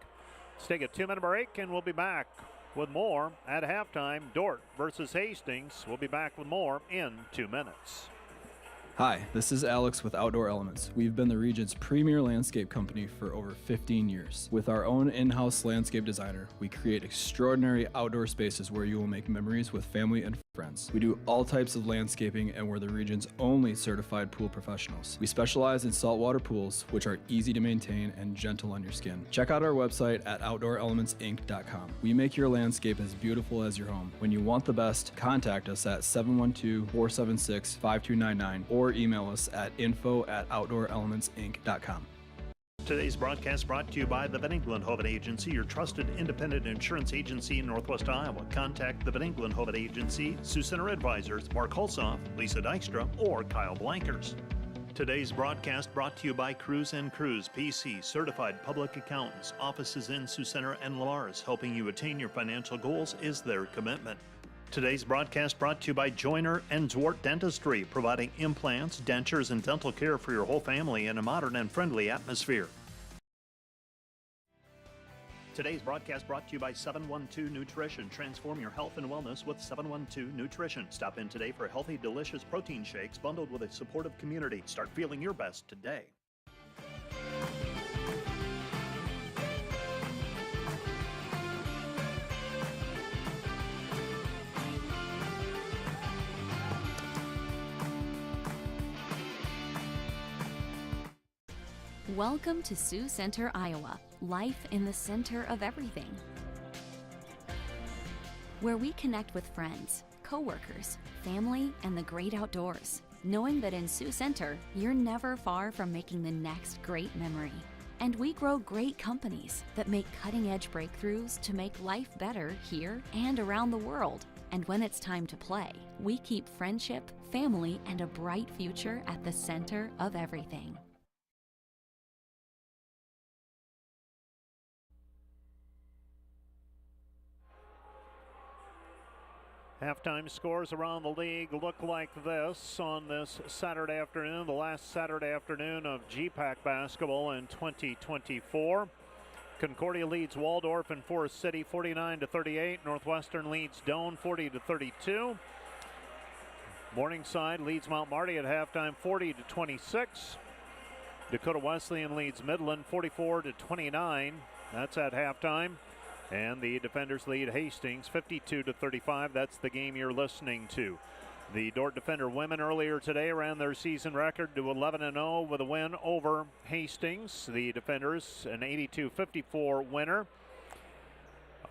Let's take a 2-minute break, and we'll be back with more at halftime. Dordt versus Hastings. We'll be back with more in 2 minutes. Hi, this is Alex with Outdoor Elements. We've been the region's premier landscape company for over 15 years. With our own in-house landscape designer, we create extraordinary outdoor spaces where you will make memories with family and friends. We do all types of landscaping, and we're the region's only certified pool professionals. We specialize in saltwater pools, which are easy to maintain and gentle on your skin. Check out our website at OutdoorElementsInc.com. We make your landscape as beautiful as your home. When you want the best, contact us at 712-476-5299 or email us at info@OutdoorElementsInc.com. Today's broadcast brought to you by the Van Engelen-Hoven Agency, your trusted independent insurance agency in Northwest Iowa. Contact the Van Engelen-Hoven Agency, Sioux Center Advisors, Mark Hulsoff, Lisa Dykstra, or Kyle Blankers. Today's broadcast brought to you by Cruz & Cruz, PC, certified public accountants. Offices in Sioux Center and Lamar's, helping you attain your financial goals is their commitment. Today's broadcast brought to you by Joyner & Dordt Dentistry, providing implants, dentures, and dental care for your whole family in a modern and friendly atmosphere. Today's broadcast brought to you by 712 Nutrition. Transform your health and wellness with 712 Nutrition. Stop in today for healthy, delicious protein shakes bundled with a supportive community. Start feeling your best today. Welcome to Sioux Center, Iowa, life in the center of everything. Where we connect with friends, coworkers, family, and the great outdoors, knowing that in Sioux Center, you're never far from making the next great memory. And we grow great companies that make cutting-edge breakthroughs to make life better here and around the world. And when it's time to play, we keep friendship, family, and a bright future at the center of everything. Halftime scores around the league look like this on this Saturday afternoon, the last Saturday afternoon of GPAC basketball in 2024. Concordia leads Waldorf and Forest City 49-38. Northwestern leads Doane 40-32. Morningside leads Mount Marty at halftime 40-26. Dakota Wesleyan leads Midland 44-29. That's at halftime. And the defenders lead Hastings 52-35. That's the game you're listening to. The Dordt Defender women earlier today ran their season record to 11-0 with a win over Hastings. The Defenders an 82-54 winner.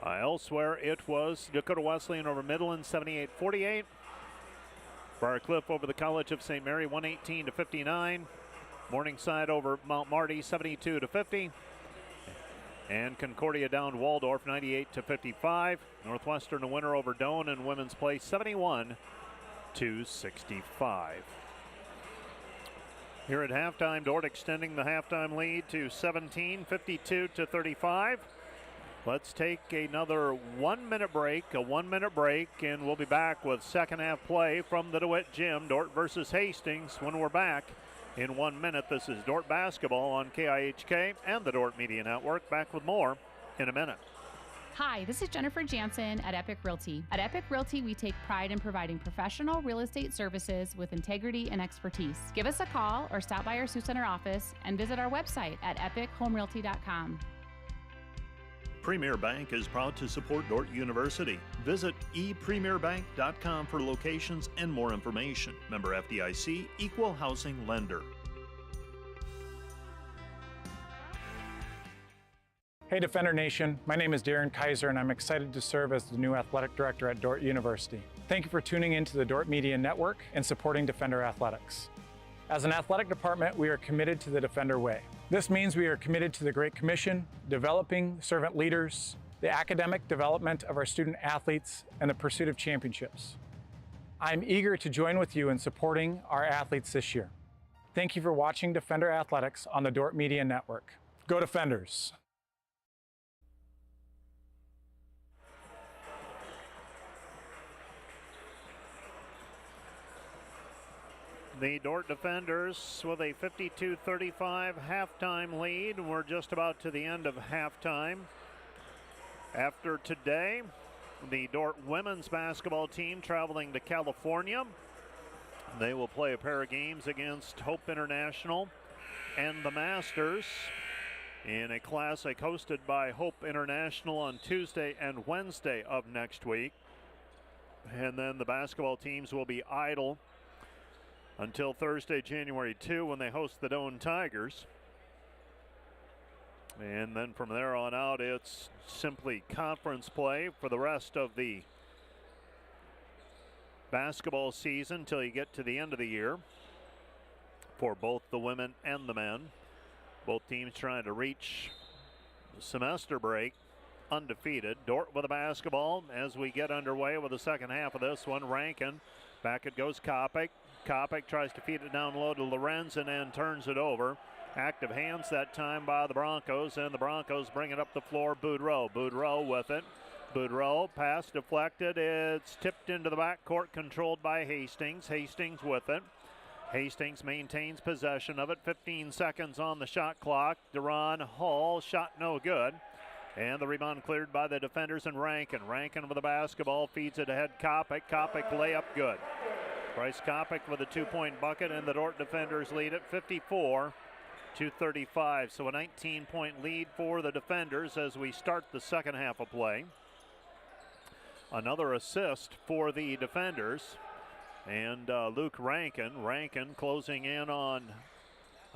Elsewhere it was Dakota Wesleyan over Midland 78-48. Briarcliff over the College of St. Mary 118-59. Morningside over Mount Marty 72-50. And Concordia down Waldorf 98-55. Northwestern a winner over Doane in women's play 71-65. Here at halftime, Dordt extending the halftime lead to 17, 52-35. Let's take another 1 minute break, and we'll be back with second half play from the DeWitt Gym, Dordt versus Hastings, when we're back in 1 minute. This is Dordt basketball on KIHK and the Dordt Media Network. Back with more in a minute. Hi, this is Jennifer Jansen at Epic Realty. At Epic Realty, we take pride in providing professional real estate services with integrity and expertise. Give us a call or stop by our Sioux Center office and visit our website at epichomerealty.com. Premier Bank is proud to support Dordt University. Visit epremierbank.com for locations and more information. Member FDIC, Equal Housing Lender. Hey Defender Nation, my name is Darren Kaiser and I'm excited to serve as the new athletic director at Dordt University. Thank you for tuning in to the Dordt Media Network and supporting Defender Athletics. As an athletic department, we are committed to the Defender way. This means we are committed to the Great Commission, developing servant leaders, the academic development of our student athletes, and the pursuit of championships. I'm eager to join with you in supporting our athletes this year. Thank you for watching Defender Athletics on the Dordt Media Network. Go Defenders! The Dordt defenders with a 52-35 halftime lead. We're just about to the end of halftime. After today, the Dordt women's basketball team traveling to California. They will play a pair of games against Hope International and the Masters in a classic hosted by Hope International on Tuesday and Wednesday of next week. And then the basketball teams will be idle until Thursday, January 2, when they host the Doane Tigers. And then from there on out, it's simply conference play for the rest of the basketball season till you get to the end of the year for both the women and the men. Both teams trying to reach the semester break undefeated. Dordt with a basketball as we get underway with the second half of this one. Rankin, back it goes Kopic. Kopic tries to feed it down low to Lorenzen and turns it over. Active hands that time by the Broncos, and the Broncos bring it up the floor. Boudreau. Boudreau with it. Boudreau, pass deflected. It's tipped into the backcourt, controlled by Hastings. Hastings with it. Hastings maintains possession of it. 15 seconds on the shot clock. Duran Hall, shot no good. And the rebound cleared by the defenders and Rankin. Rankin with the basketball, feeds it ahead. Kopic. Kopic layup good. Bryce Kopic with a 2-point bucket, and the Dordt defenders lead at 54-35. So a 19-point lead for the defenders as we start the second half of play. Another assist for the defenders. And Luke Rankin. Rankin closing in on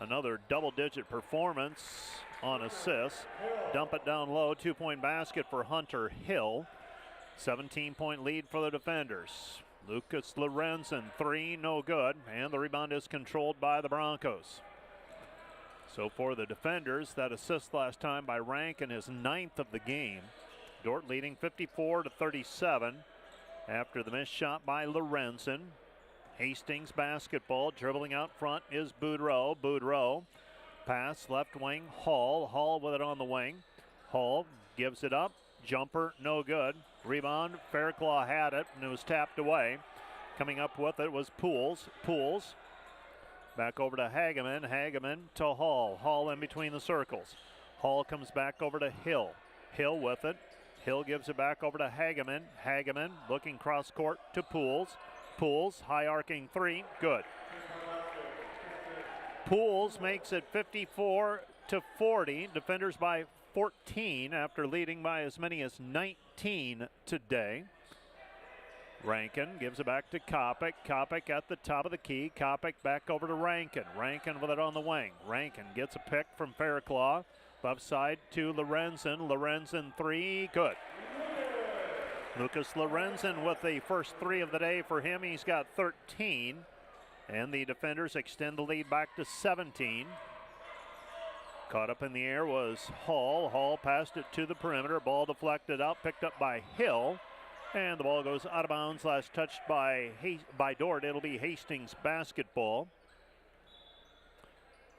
another double-digit performance on assists. Dump it down low. 2-point basket for Hunter Hill. 17-point lead for the defenders. Lucas Lorenzen, 3, no good. And the rebound is controlled by the Broncos. So for the defenders, that assist last time by Rankin is 9th of the game. Dordt leading 54-37 after the missed shot by Lorenzen. Hastings basketball, dribbling out front is Boudreau. Boudreau, pass left wing, Hall. Hall with it on the wing. Hall gives it up. Jumper, no good. Rebound, Fairclough had it, and it was tapped away. Coming up with it was Pools. Pools, back over to Hageman. Hageman to Hall. Hall in between the circles. Hall comes back over to Hill. Hill with it. Hill gives it back over to Hageman. Hageman looking cross court to Pools. Pools, high arcing 3, good. Pools makes it 54-40. Defenders by 14 after leading by as many as 19 today. Rankin gives it back to Kopic. Kopic at the top of the key. Kopic back over to Rankin. Rankin with it on the wing. Rankin gets a pick from Fairclough. Left side to Lorenzen. Lorenzen 3, good. Lucas Lorenzen with the first 3 of the day for him. He's got 13. And the defenders extend the lead back to 17. Caught up in the air was Hall. Hall passed it to the perimeter. Ball deflected out, picked up by Hill. And the ball goes out of bounds. Last touched by Dordt. It'll be Hastings basketball.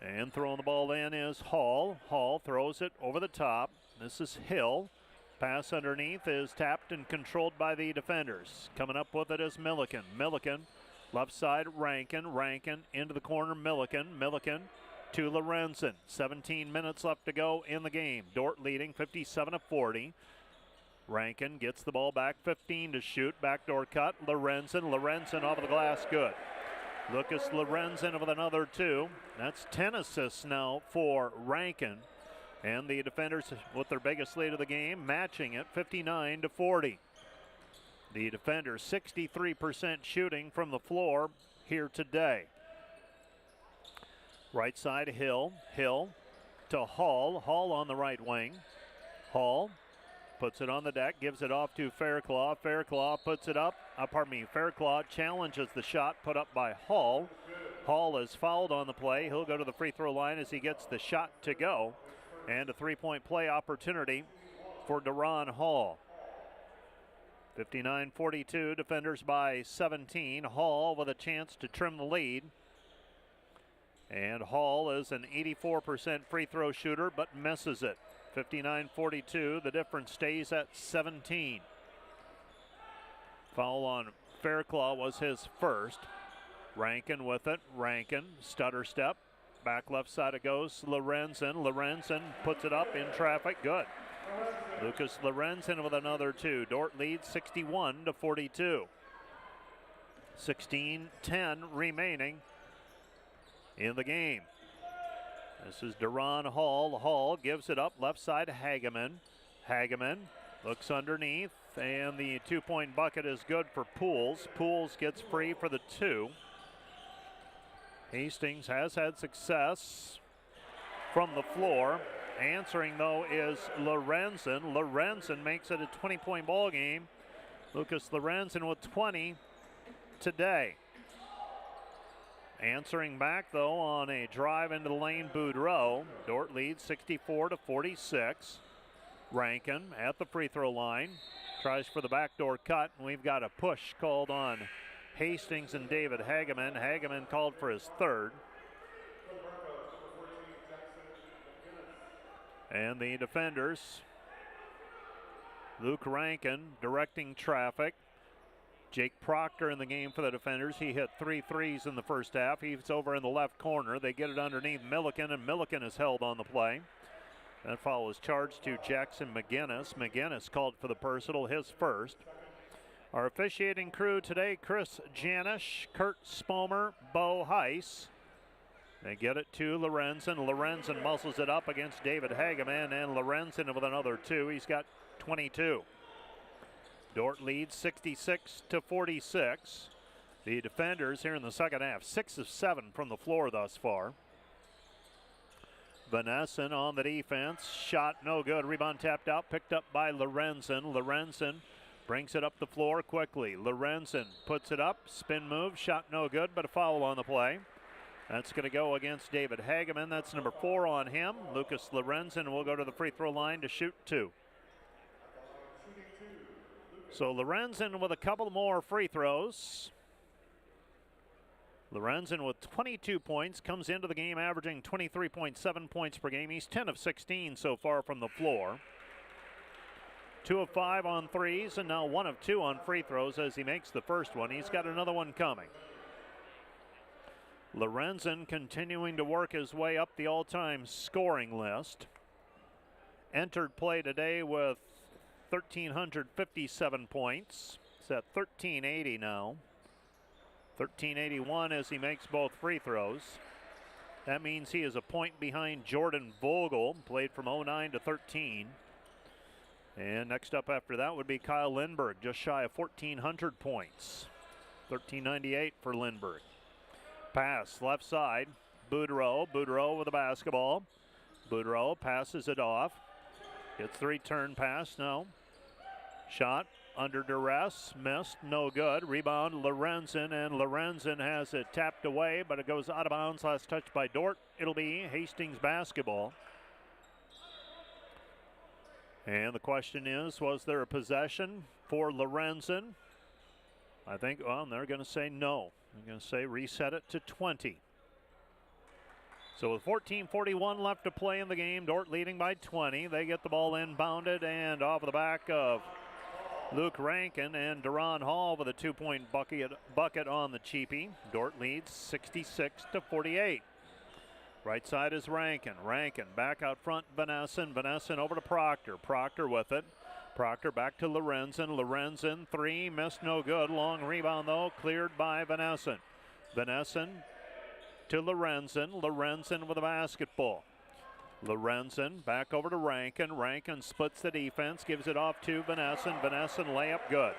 And throwing the ball in is Hall. Hall throws it over the top. This is Hill. Pass underneath is tapped and controlled by the defenders. Coming up with it is Milliken. Milliken, left side, Rankin. Rankin into the corner, Milliken. Milliken to Lorenzen. 17 minutes left to go in the game. Dordt leading 57-40. Rankin gets the ball back, 15 to shoot. Backdoor cut, Lorenzen. Lorenzen off of the glass, good. Lucas Lorenzen with another 2. That's 10 assists now for Rankin. And the defenders with their biggest lead of the game, matching it 59-40. The defenders 63% shooting from the floor here today. Right side, Hill. Hill to Hall. Hall on the right wing. Hall puts it on the deck, gives it off to Fairclough. Fairclough puts it up. Fairclough challenges the shot put up by Hall. Hall is fouled on the play. He'll go to the free throw line as he gets the shot to go. And a 3-point play opportunity for Duran Hall. 59-42, defenders by 17. Hall with a chance to trim the lead. And Hall is an 84% free throw shooter, but misses it. 59-42, the difference stays at 17. Foul on Fairclough was his first. Rankin with it. Rankin, stutter step. Back left side it goes. Lorenzen. Lorenzen puts it up in traffic. Good. Lucas Lorenzen with another 2. Dordt leads 61-42. 16-10 remaining in the game. This is Duran Hall. Hall gives it up left side. Hageman. Hageman looks underneath, and the 2-point bucket is good for Pools. Pools gets free for the 2. Hastings has had success from the floor. Answering, though, is Lorenzen. Lorenzen makes it a 20-point ball game. Lucas Lorenzen with 20 today. Answering back, though, on a drive into the lane, Boudreau. Dordt leads 64-46. Rankin at the free throw line. Tries for the backdoor cut, and we've got a push called on Hastings and David Hageman. Hageman called for his 3rd. And the defenders, Luke Rankin directing traffic. Jake Proctor in the game for the defenders. He hit 3 threes in the first half. He's over in the left corner. They get it underneath Milliken, and Milliken is held on the play. That foul was charged to Jackson McGinnis. McGinnis called for the personal, his 1st. Our officiating crew today, Chris Janish, Kurt Spomer, Bo Heiss. They get it to Lorenzen. Lorenzen muscles it up against David Hageman, and Lorenzen with another 2. He's got 22. Dordt leads 66-46. The defenders here in the second half, 6 of 7 from the floor thus far. Vanesson on the defense. Shot no good. Rebound tapped out, picked up by Lorenzen. Lorenzen brings it up the floor quickly. Lorenzen puts it up. Spin move. Shot no good, but a foul on the play. That's going to go against David Hageman. That's number 4 on him. Lucas Lorenzen will go to the free throw line to shoot 2. So Lorenzen with a couple more free throws. Lorenzen with 22 points, comes into the game averaging 23.7 points per game. He's 10 of 16 so far from the floor. 2 of 5 on threes, and now 1 of 2 on free throws as he makes the first one. He's got another one coming. Lorenzen continuing to work his way up the all-time scoring list. Entered play today with 1,357 points. It's at 1,380 now. 1,381 as he makes both free throws. That means he is a point behind Jordan Vogel, played from 09 to 13. And next up after that would be Kyle Lindberg, just shy of 1,400 points. 1,398 for Lindberg. Pass left side, Boudreau. Boudreau with the basketball. Boudreau passes it off. Gets the return pass, no. Shot under duress, missed, no good. Rebound Lorenzen, and Lorenzen has it tapped away, but it goes out of bounds. Last touch by Dordt. It'll be Hastings basketball. And the question is, was there a possession for Lorenzen? I think, well, they're going to say no. They're going to say reset it to 20. So with 14:41 left to play in the game, Dordt leading by 20. They get the ball inbounded and off the back of Luke Rankin, and Duran Hall with a 2-point bucket on the cheapie. Dordt leads 66-48. Right side is Rankin. Rankin back out front, Vanesson. Vanesson over to Proctor. Proctor with it. Proctor back to Lorenzen. Lorenzen 3, missed, no good. Long rebound though, cleared by Vanesson. Vanesson to Lorenzen. Lorenzen with a basketball. Lorenzen back over to Rankin. Rankin splits the defense, gives it off to Vanesson. Vanesson layup good.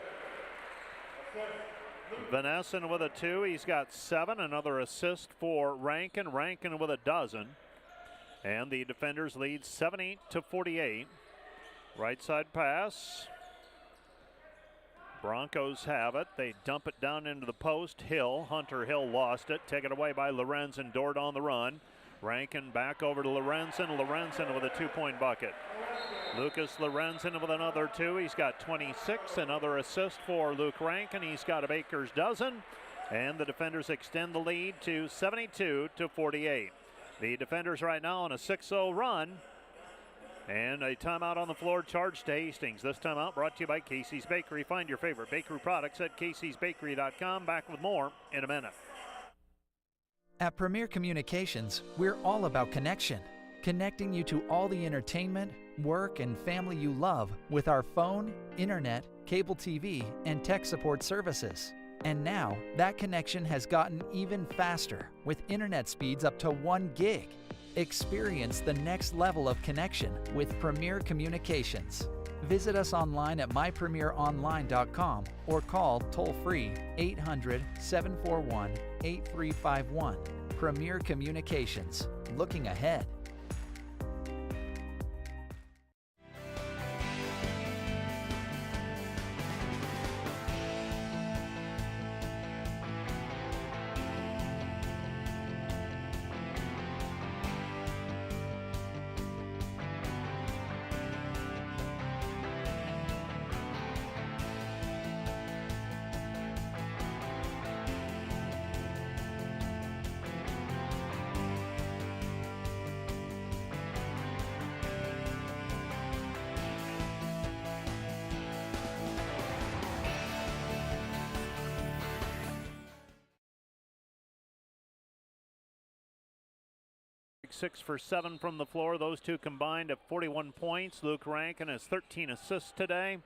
Vanesson with a 2. He's got 7. Another assist for Rankin. Rankin with a dozen. And the defenders lead 70-48. Right side pass. Broncos have it. They dump it down into the post. Hill, Hunter Hill lost it. Taken away by Lorenzen. Dordt on the run. Rankin back over to Lorenzen. Lorenzen with a 2-point bucket. Lucas Lorenzen with another 2. He's got 26. Another assist for Luke Rankin. He's got a baker's dozen. And the defenders extend the lead to 72-48. The defenders right now on a 6-0 run. And a timeout on the floor charged to Hastings. This timeout brought to you by Casey's Bakery. Find your favorite bakery products at caseysbakery.com. Back with more in a minute. At Premier Communications, we're all about connection. Connecting you to all the entertainment, work, and family you love with our phone, internet, cable TV, and tech support services. And now, that connection has gotten even faster with internet speeds up to 1 gig. Experience the next level of connection with Premier Communications. Visit us online at mypremieronline.com or call toll-free 800-741-8351. Premier Communications. Looking ahead. Six for 7 from the floor. Those two combined at 41 points. Luke Rankin has 13 assists today.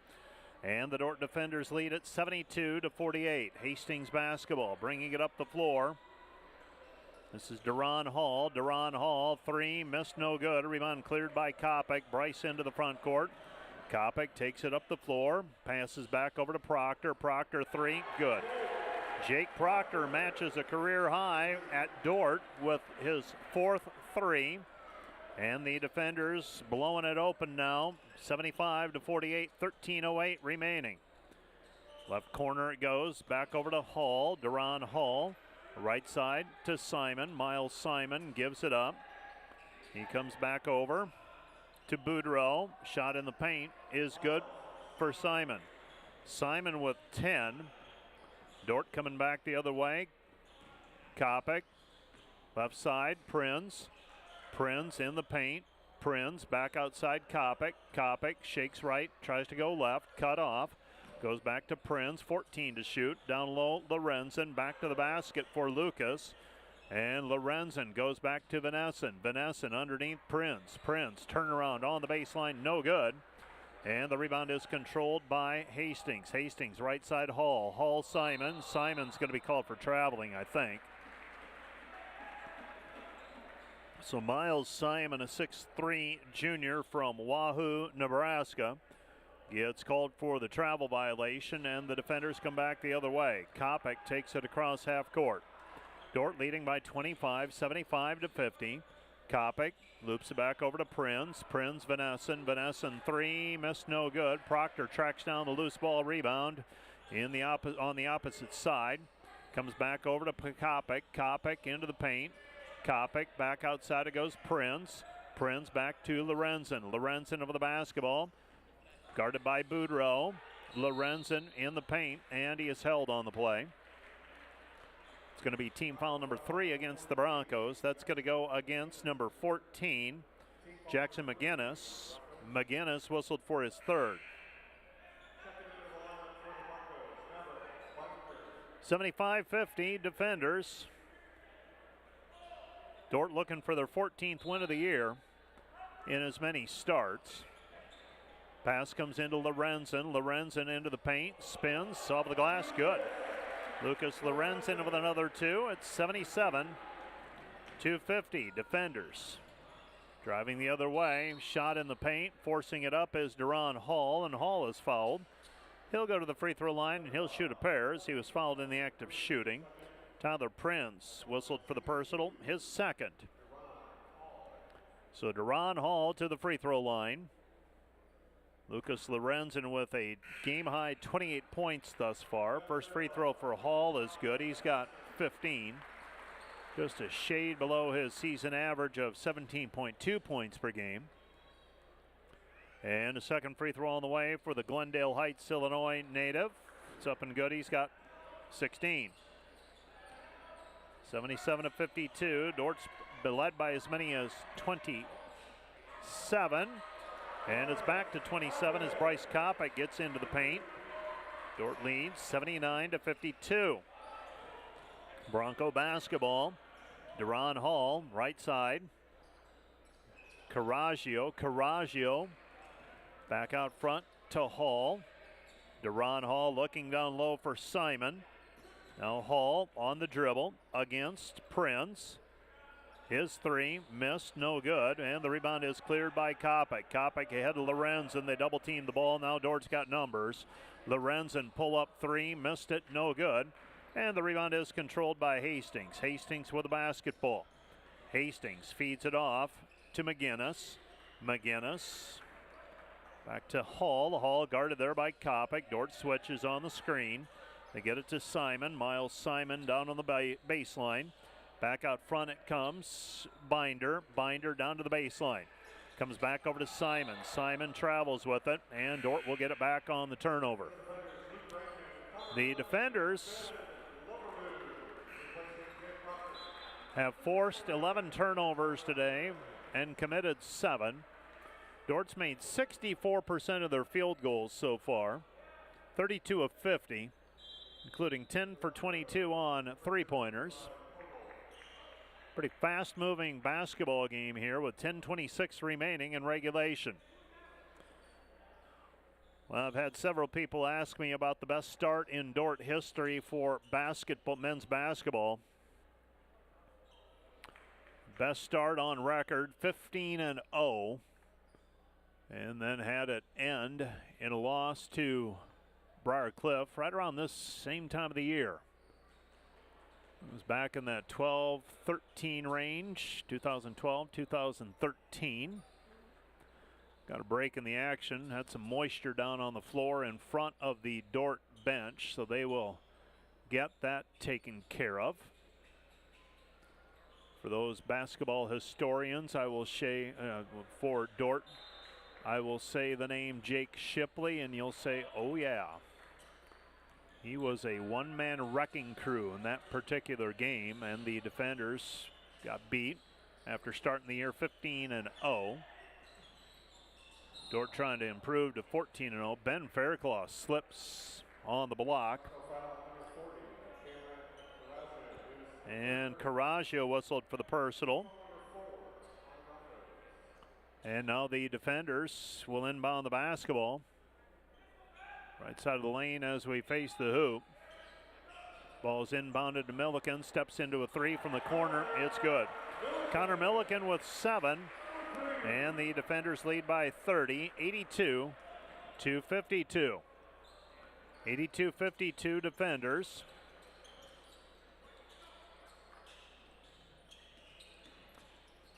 And the Dordt defenders lead at 72-48. Hastings basketball bringing it up the floor. This is Duran Hall. Duran Hall, 3, missed, no good. A rebound cleared by Kopic. Bryce into the front court. Kopic takes it up the floor. Passes back over to Proctor. Proctor, 3, good. Jake Proctor matches a career high at Dordt with his 4th 3. And the defenders blowing it open now. 75-48, 13:08 remaining. Left corner it goes. Back over to Hall. Duran Hall. Right side to Simon. Miles Simon gives it up. He comes back over to Boudreau. Shot in the paint is good for Simon. Simon with 10. Dordt coming back the other way. Kopic. Left side, Prinz. Prinz in the paint. Prinz back outside Kopic. Kopic shakes right, tries to go left, cut off. Goes back to Prinz, 14 to shoot. Down low, Lorenzen back to the basket for Lucas. And Lorenzen goes back to Vanessen. Vanessen underneath Prinz. Prinz turnaround on the baseline, no good. And the rebound is controlled by Hastings. Hastings right side Hall. Hall Simon. Simon's going to be called for traveling, I think. So Miles Simon, a 6'3" junior from Wahoo, Nebraska, gets called for the travel violation, and the defenders come back the other way. Kopic takes it across half court. Dordt leading by 25, 75-50. Kopic loops it back over to Prinz. Prinz, Vanessen. Vanessen, 3, missed, no good. Proctor tracks down the loose ball rebound on the opposite side. Comes back over to Kopic. Kopic into the paint. Kopic back outside it goes Prinz. Prinz back to Lorenzen. Lorenzen over the basketball. Guarded by Boudreau. Lorenzen in the paint, and he is held on the play. It's going to be team foul number 3 against the Broncos. That's going to go against number 14, Jackson McGinnis. McGinnis whistled for his 3rd. 75-50 defenders. Dordt looking for their 14th win of the year in as many starts. Pass comes into Lorenzen. Lorenzen into the paint. Spins. Off the glass. Good. Lucas Lorenzen with another 2. It's 77-50. Defenders driving the other way. Shot in the paint. Forcing it up is Duran Hall, and Hall is fouled. He'll go to the free throw line and he'll shoot a pair as he was fouled in the act of shooting. Tyler Prinz whistled for the personal, his 2nd. So Duran Hall to the free throw line. Lucas Lorenzen with a game-high 28 points thus far. First free throw for Hall is good. He's got 15. Just a shade below his season average of 17.2 points per game. And a second free throw on the way for the Glendale Heights, Illinois native. It's up and good. He's got 16. 77-52. Dordt's led by as many as 27. And it's back to 27 as Bryce Kopic gets into the paint. Dordt leads 79-52. Bronco basketball. Duran Hall, right side. Caraggio back out front to Hall. Duran Hall looking down low for Simon. Now Hall on the dribble against Prince. His three missed, no good, and the rebound is cleared by Kopic. Kopic ahead to Lorenzen. They double team the ball. Now Dordt's got numbers. Lorenzen pull up three, missed it, no good. And the rebound is controlled by Hastings. Hastings with the basketball. Hastings feeds it off to McGinnis. McGinnis back to Hall. Hall guarded there by Kopic. Dordt switches on the screen. They get it to Simon. Miles Simon down on the baseline. Back out front it comes. Binder down to the baseline. Comes back over to Simon. Simon travels with it, and Dordt will get it back on the turnover. The defenders have forced 11 turnovers today and committed 7. Dordt's made 64% of their field goals so far, 32 of 50, including 10 for 22 on three-pointers. Pretty fast-moving basketball game here with 10:26 remaining in regulation. Well, I've had several people ask me about the best start in Dordt history for basketball, men's basketball. Best start on record, 15-0, and then had it end in a loss to Briar Cliff right around this same time of the year. It was back in that 12-13 range, 2012, 2013. Got a break in the action, had some moisture down on the floor in front of the Dordt bench, so they will get that taken care of. For those basketball historians, I will say, for Dordt, I will say the name Jake Shipley, and you'll say, oh yeah. He was a one-man wrecking crew in that particular game, and the defenders got beat after starting the year 15-0. Dordt trying to improve to 14-0. Ben Fairclough slips on the block. And Caraggio whistled for the personal. And now the defenders will inbound the basketball. Right side of the lane as we face the hoop. Ball is inbounded to Milliken. Steps into a three from the corner. It's good. Connor Milliken with 7. And the defenders lead by 30. 82-52. 82-52 defenders.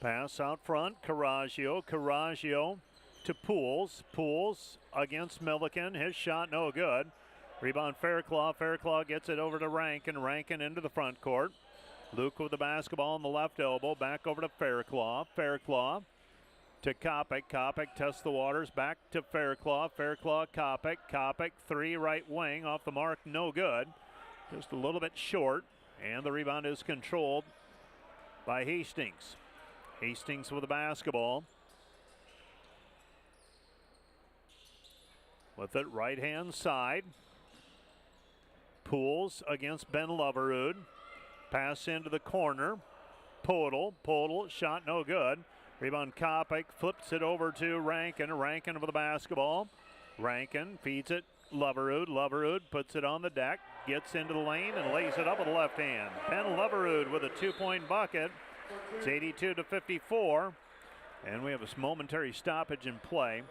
Pass out front. Caraggio to Pools. Pools against Milliken. His shot no good. Rebound Fairclough. Fairclough gets it over to Rankin. Rankin into the front court. Luke with the basketball on the left elbow. Back over to Fairclough. Fairclough to Kopic. Kopic tests the waters. Back to Fairclough. Fairclough, Kopic. Kopic, three right wing. Off the mark, no good. Just a little bit short. And the rebound is controlled by Hastings. Hastings with the basketball. With it right hand side. Pools against Ben Loverud. Pass into the corner. Podol, shot no good. Rebound Kopic, flips it over to Rankin. Rankin with the basketball. Rankin feeds it Loverud. Loverud puts it on the deck, gets into the lane and lays it up with the left hand. Ben Loverud with a 2-point bucket. It's 82-54. And we have a momentary stoppage in play.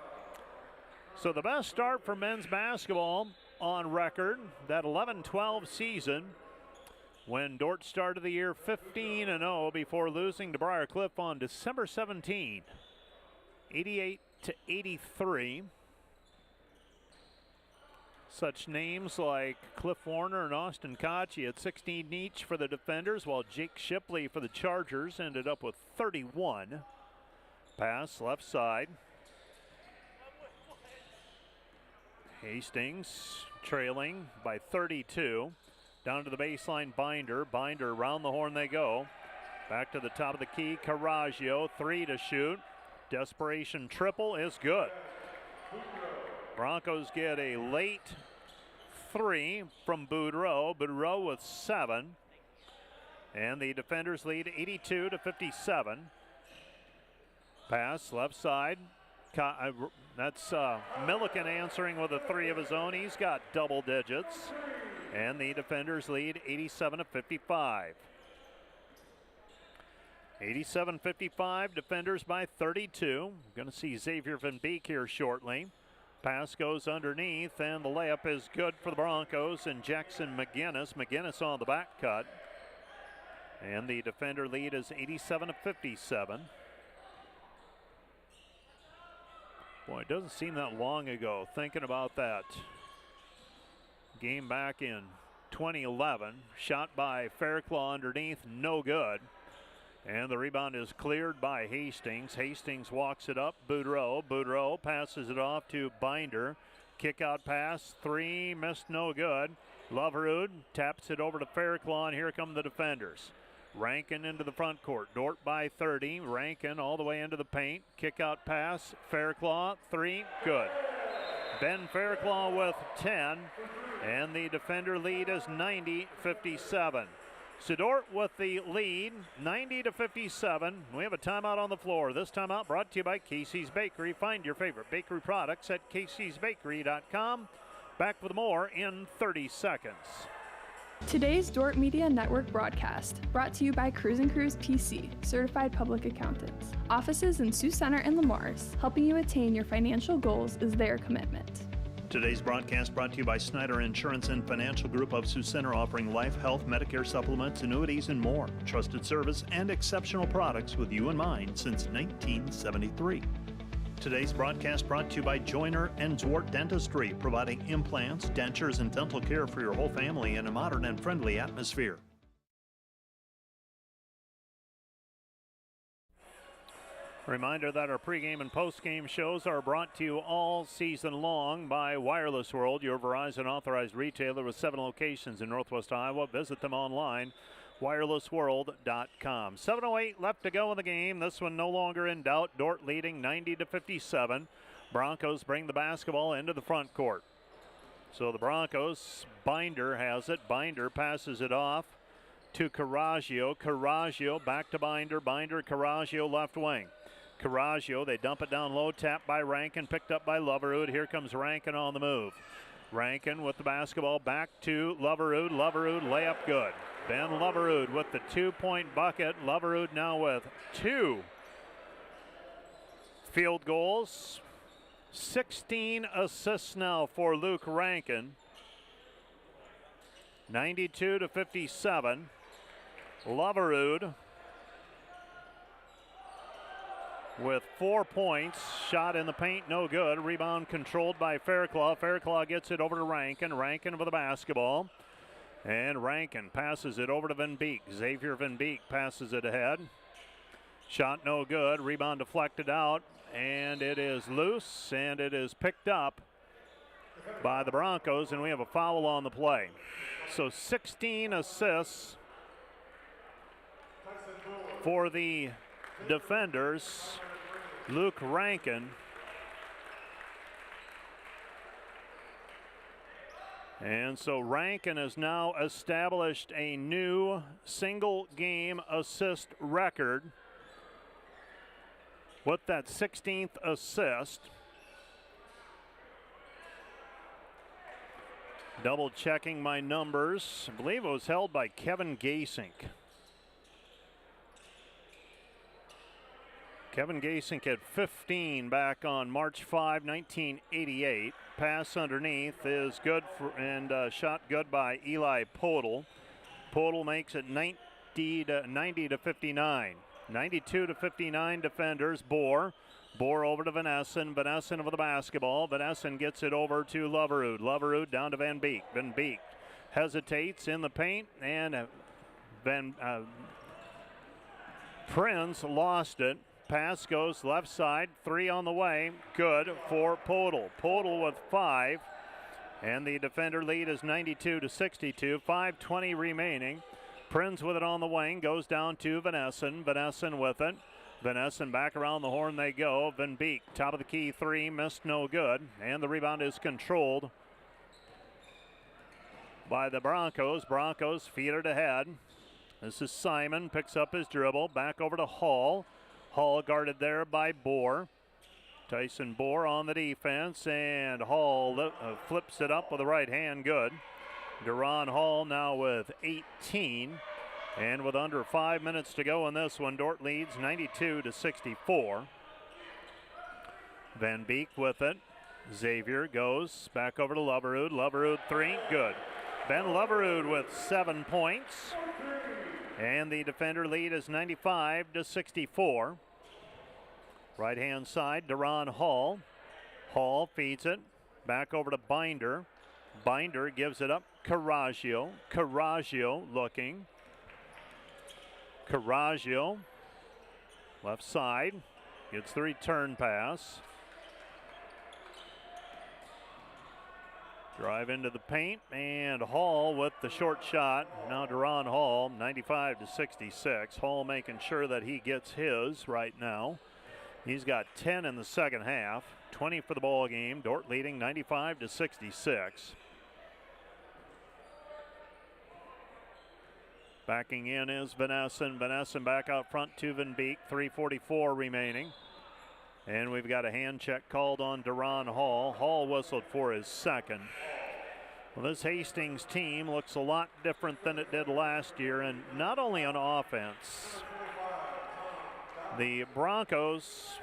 So the best start for men's basketball on record, that 11-12 season, when Dordt started the year 15-0 before losing to Briar Cliff on December 17, 88-83. Such names like Cliff Warner and Austin Kochi at 16 each for the defenders, while Jake Shipley for the Chargers ended up with 31. Pass left side. Hastings trailing by 32. Down to the baseline, Binder. Binder, around the horn they go. Back to the top of the key, Caraggio, three to shoot. Desperation triple is good. Broncos get a late three from Boudreau. Boudreau with 7. And the defenders lead 82-57. Pass left side. That's Milliken answering with a 3 of his own. He's got double digits. And the defenders lead 87-55. 87-55, defenders by 32. We're going to see Xavier Van Beek here shortly. Pass goes underneath, and the layup is good for the Broncos, and Jackson McGinnis on the back cut. And the defender lead is 87-57. Boy, it doesn't seem that long ago, thinking about that game back in 2011. Shot by Fairclaw underneath, no good. And the rebound is cleared by Hastings. Hastings walks it up. Boudreau passes it off to Binder. Kick out pass, 3, missed, no good. Loverud taps it over to Fairclaw, and here come the defenders. Rankin into the front court. Dordt by 30. Rankin all the way into the paint. Kick out pass. Fairclaw, 3, good. Ben Fairclaw with 10. And the defender lead is 90-57. So Dordt with the lead, 90-57. We have a timeout on the floor. This timeout brought to you by Casey's Bakery. Find your favorite bakery products at caseysbakery.com. Back with more in 30 seconds. Today's Dordt Media Network broadcast, brought to you by Cruise & Cruise PC, certified public accountants. Offices in Sioux Center and Lemoores, helping you attain your financial goals is their commitment. Today's broadcast brought to you by Snyder Insurance and Financial Group of Sioux Center, offering life, health, Medicare supplements, annuities, and more. Trusted service and exceptional products with you in mind since 1973. Today's broadcast brought to you by Joyner and Dordt Dentistry, providing implants, dentures, and dental care for your whole family in a modern and friendly atmosphere. Reminder that our pregame and postgame shows are brought to you all season long by Wireless World, your Verizon authorized retailer with 7 locations in Northwest Iowa. Visit them online, wirelessworld.com. 7:08 left to go in the game. This one no longer in doubt. Dordt leading 90-57. Broncos bring the basketball into the front court. So the Broncos, Binder has it. Binder passes it off to Caraggio. Caraggio back to Binder. Binder, Caraggio left wing. Caraggio, they dump it down low, tapped by Rankin, picked up by Loverud. Here comes Rankin on the move. Rankin with the basketball back to Loverud. Loverud, layup good. Ben Loverud with the 2-point bucket. Loverud now with 2 field goals. 16 assists now for Luke Rankin. 92-57. Loverud with 4 points. Shot in the paint, no good. Rebound controlled by Fairclaw. Fairclaw gets it over to Rankin. Rankin with the basketball. And Rankin passes it over to Van Beek. Xavier Van Beek passes it ahead. Shot no good. Rebound deflected out. And it is loose, and it is picked up by the Broncos, and we have a foul on the play. So 16 assists for the defenders. Luke Rankin. And so Rankin has now established a new single game assist record with that 16th assist. Double checking my numbers. I believe it was held by Kevin Gasink. Kevin Gasink had 15 back on March 5, 1988. Pass underneath is good and shot good by Eli Podol. Podol makes it 90-59. 92-59 defenders. Bohr over to Van Essen. Van Essen with the basketball. Van Essen gets it over to Loverud. Loverud down to Van Beek. Van Beek hesitates in the paint, and Prinz lost it. Pass goes left side. 3 on the way. Good for Podol. Podol with 5. And the defender lead is 92-62. 5:20 remaining. Prinz with it on the wing. Goes down to Van Essen. Van Essen with it. Van Essen back around the horn they go. Van Beek, top of the key 3. Missed, no good. And the rebound is controlled by the Broncos. Broncos feed it ahead. This is Simon, picks up his dribble, back over to Hall. Hall guarded there by Bohr. Tyson Bohr on the defense, and Hall flips it up with the right hand, good. Duran Hall now with 18, and with under 5 minutes to go in this one, Dordt leads 92-64. Van Beek with it. Xavier goes back over to Loverud. Loverud 3, good. Ben Loverud with 7 points, and the defender lead is 95-64. Right hand side, Duran Hall. Hall feeds it back over to Binder. Binder gives it up. Caraggio. Caraggio looking. Caraggio left side gets the return pass. Drive into the paint, and Hall with the short shot. Now Duran Hall, 95-66. Hall making sure that he gets his right now. He's got 10 in the second half, 20 for the ball game. Dordt leading 95-66. Backing in is Vanessen. Vanessen back out front to Van Beek. 3:44 remaining. And we've got a hand check called on Duran Hall. Hall whistled for his second. Well, this Hastings team looks a lot different than it did last year, and not only on offense. The Broncos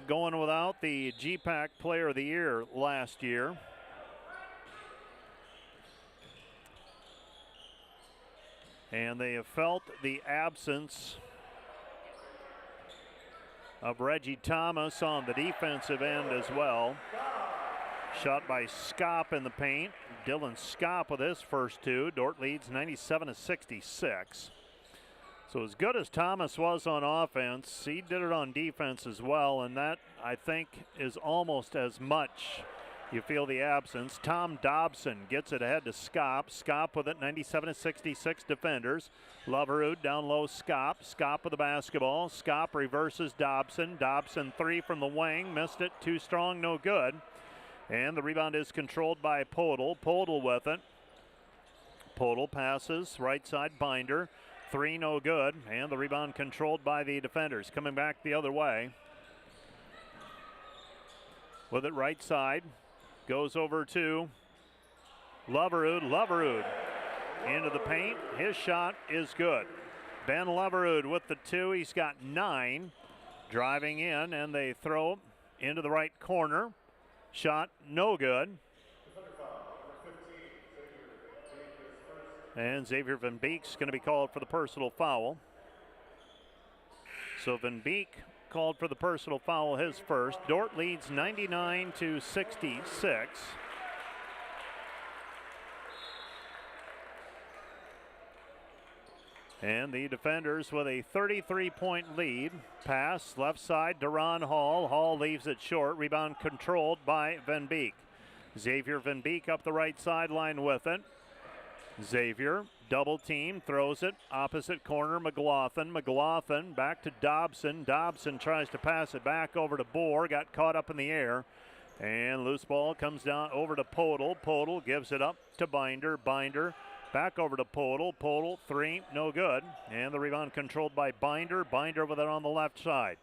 going without the GPAC Player of the Year last year. And they have felt the absence of Reggie Thomas on the defensive end as well. Shot by Skop in the paint. Dylan Skop with his first two. Dordt leads 97-66. So as good as Thomas was on offense, he did it on defense as well, and that, I think, is almost as much. You feel the absence. Tom Dobson gets it ahead to Skop. Skop with it, 97-66 defenders. Loverud down low, Skop. Skop with the basketball. Skop reverses Dobson. Dobson 3 from the wing. Missed it. Too strong, no good. And the rebound is controlled by Podol. Podol with it. Podol passes. Right side, Binder. 3 no good. And the rebound controlled by the defenders. Coming back the other way. With it right side. Goes over to Loverud. Loverud into the paint. His shot is good. Ben Loverud with the 2. He's got 9. Driving in, and they throw into the right corner. Shot no good. And Xavier Van Beek's going to be called for the personal foul. So Van Beek called for the personal foul, his first. Dordt leads 99-66. And the defenders with a 33-point lead. Pass left side, Duran Hall. Hall leaves it short. Rebound controlled by Van Beek. Xavier Van Beek up the right sideline with it. Xavier, double team, throws it, opposite corner, McLaughlin. McLaughlin back to Dobson. Dobson tries to pass it back over to Bohr, got caught up in the air. And loose ball comes down over to Podol. Podol gives it up to Binder. Binder back over to Podol. Podol 3, no good. And the rebound controlled by Binder. Binder with it on the left side.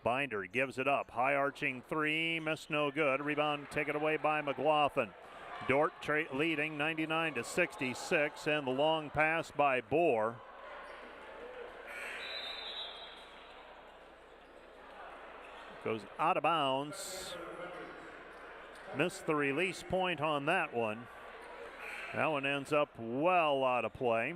Binder gives it up. High arching 3, missed, no good. Rebound taken away by McLaughlin. Dordt leading 99-66, and the long pass by Bohr. Goes out of bounds. Missed the release point on that one. That one ends up well out of play.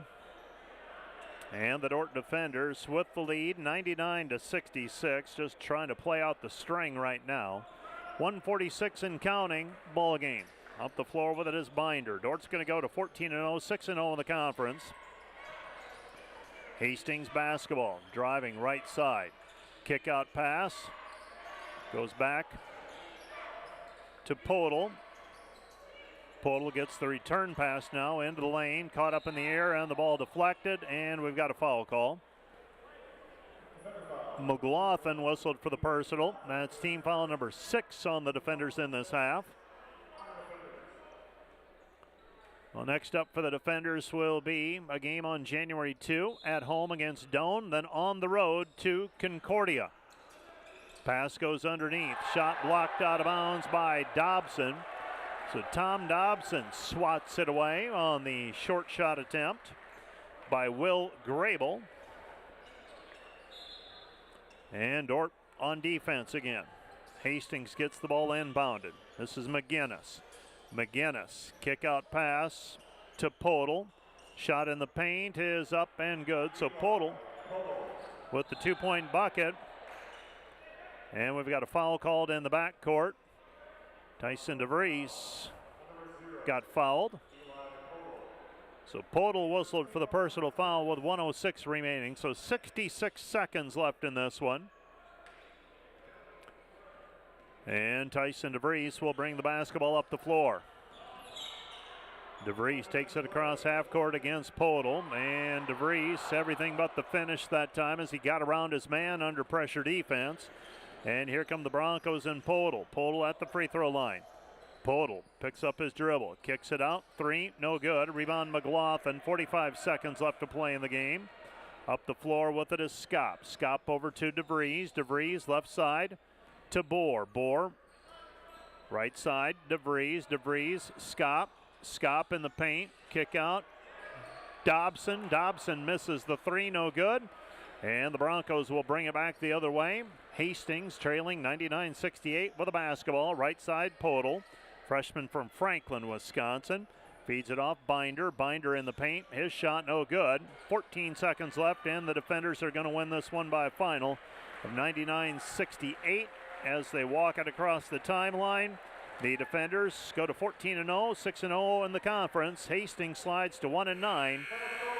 And the Dordt defenders with the lead, 99-66, just trying to play out the string right now. 146 and counting, ball game. Up the floor with it is Binder. Dordt's going to go to 14-0, 6-0 in the conference. Hastings basketball, driving right side. Kick out pass. Goes back to Podol. Podol gets the return pass now into the lane. Caught up in the air and the ball deflected, and we've got a foul call. McLaughlin whistled for the personal. That's team foul number 6 on the defenders in this half. Well, next up for the defenders will be a game on January 2 at home against Doane, then on the road to Concordia. Pass goes underneath. Shot blocked out of bounds by Dobson. So Tom Dobson swats it away on the short shot attempt by Will Grable. And Dordt on defense again. Hastings gets the ball inbounded. This is McGinnis. McGinnis, kick out pass to Podel. Shot in the paint is up and good. So Podel with the 2-point bucket. And we've got a foul called in the backcourt. Tyson DeVries got fouled. So Podel whistled for the personal foul with 1:06 remaining. So 66 seconds left in this one. And Tyson DeVries will bring the basketball up the floor. DeVries takes it across half court against Podel. And DeVries, everything but the finish that time as he got around his man under pressure defense. And here come the Broncos and Podel. Podel at the free throw line. Podel picks up his dribble, kicks it out, 3, no good. Rebound McLaughlin, 45 seconds left to play in the game. Up the floor with it is Skop. Skop over to DeVries. DeVries left side to Bohr. Bohr right side, DeVries. DeVries, Skop. Skop in the paint, kick out. Dobson. Dobson misses the 3, no good. And the Broncos will bring it back the other way. Hastings trailing 99-68 with a basketball. Right side, Podel. Freshman from Franklin, Wisconsin. Feeds it off Binder. Binder in the paint. His shot no good. 14 seconds left, and the defenders are going to win this one by a final of 99-68 as they walk it across the timeline. The defenders go to 14-0, 6-0 in the conference. Hastings slides to 1-9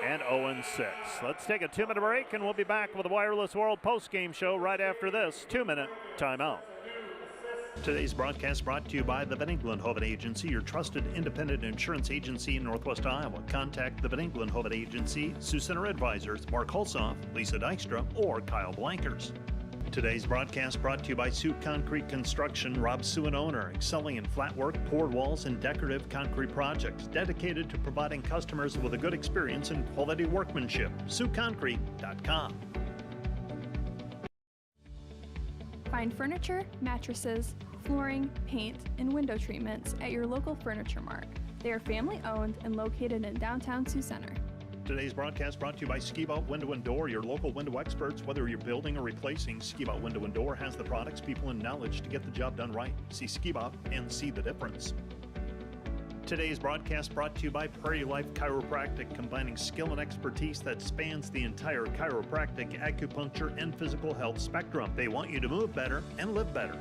and 0-6. Let's take a 2-minute break, and we'll be back with the Wireless World postgame show right after this 2-minute timeout. Today's broadcast brought to you by the Van Engelen-Hoven Agency, your trusted independent insurance agency in Northwest Iowa. Contact the Van Engelen-Hoven Agency, Sioux Center Advisors, Mark Hulsoff, Lisa Dykstra, or Kyle Blankers. Today's broadcast brought to you by Sioux Concrete Construction, Rob Sue, owner, excelling in flat work, poured walls, and decorative concrete projects, dedicated to providing customers with a good experience and quality workmanship. SiouxConcrete.com. Find furniture, mattresses, flooring, paint, and window treatments at your local Furniture Mart. They are family owned and located in downtown Sioux Center. Today's broadcast brought to you by Ski-Bout Window and Door, your local window experts. Whether you're building or replacing, Ski-Bout Window and Door has the products, people, and knowledge to get the job done right. See Ski-Bout and see the difference. Today's broadcast brought to you by Prairie Life Chiropractic, combining skill and expertise that spans the entire chiropractic, acupuncture, and physical health spectrum. They want you to move better and live better.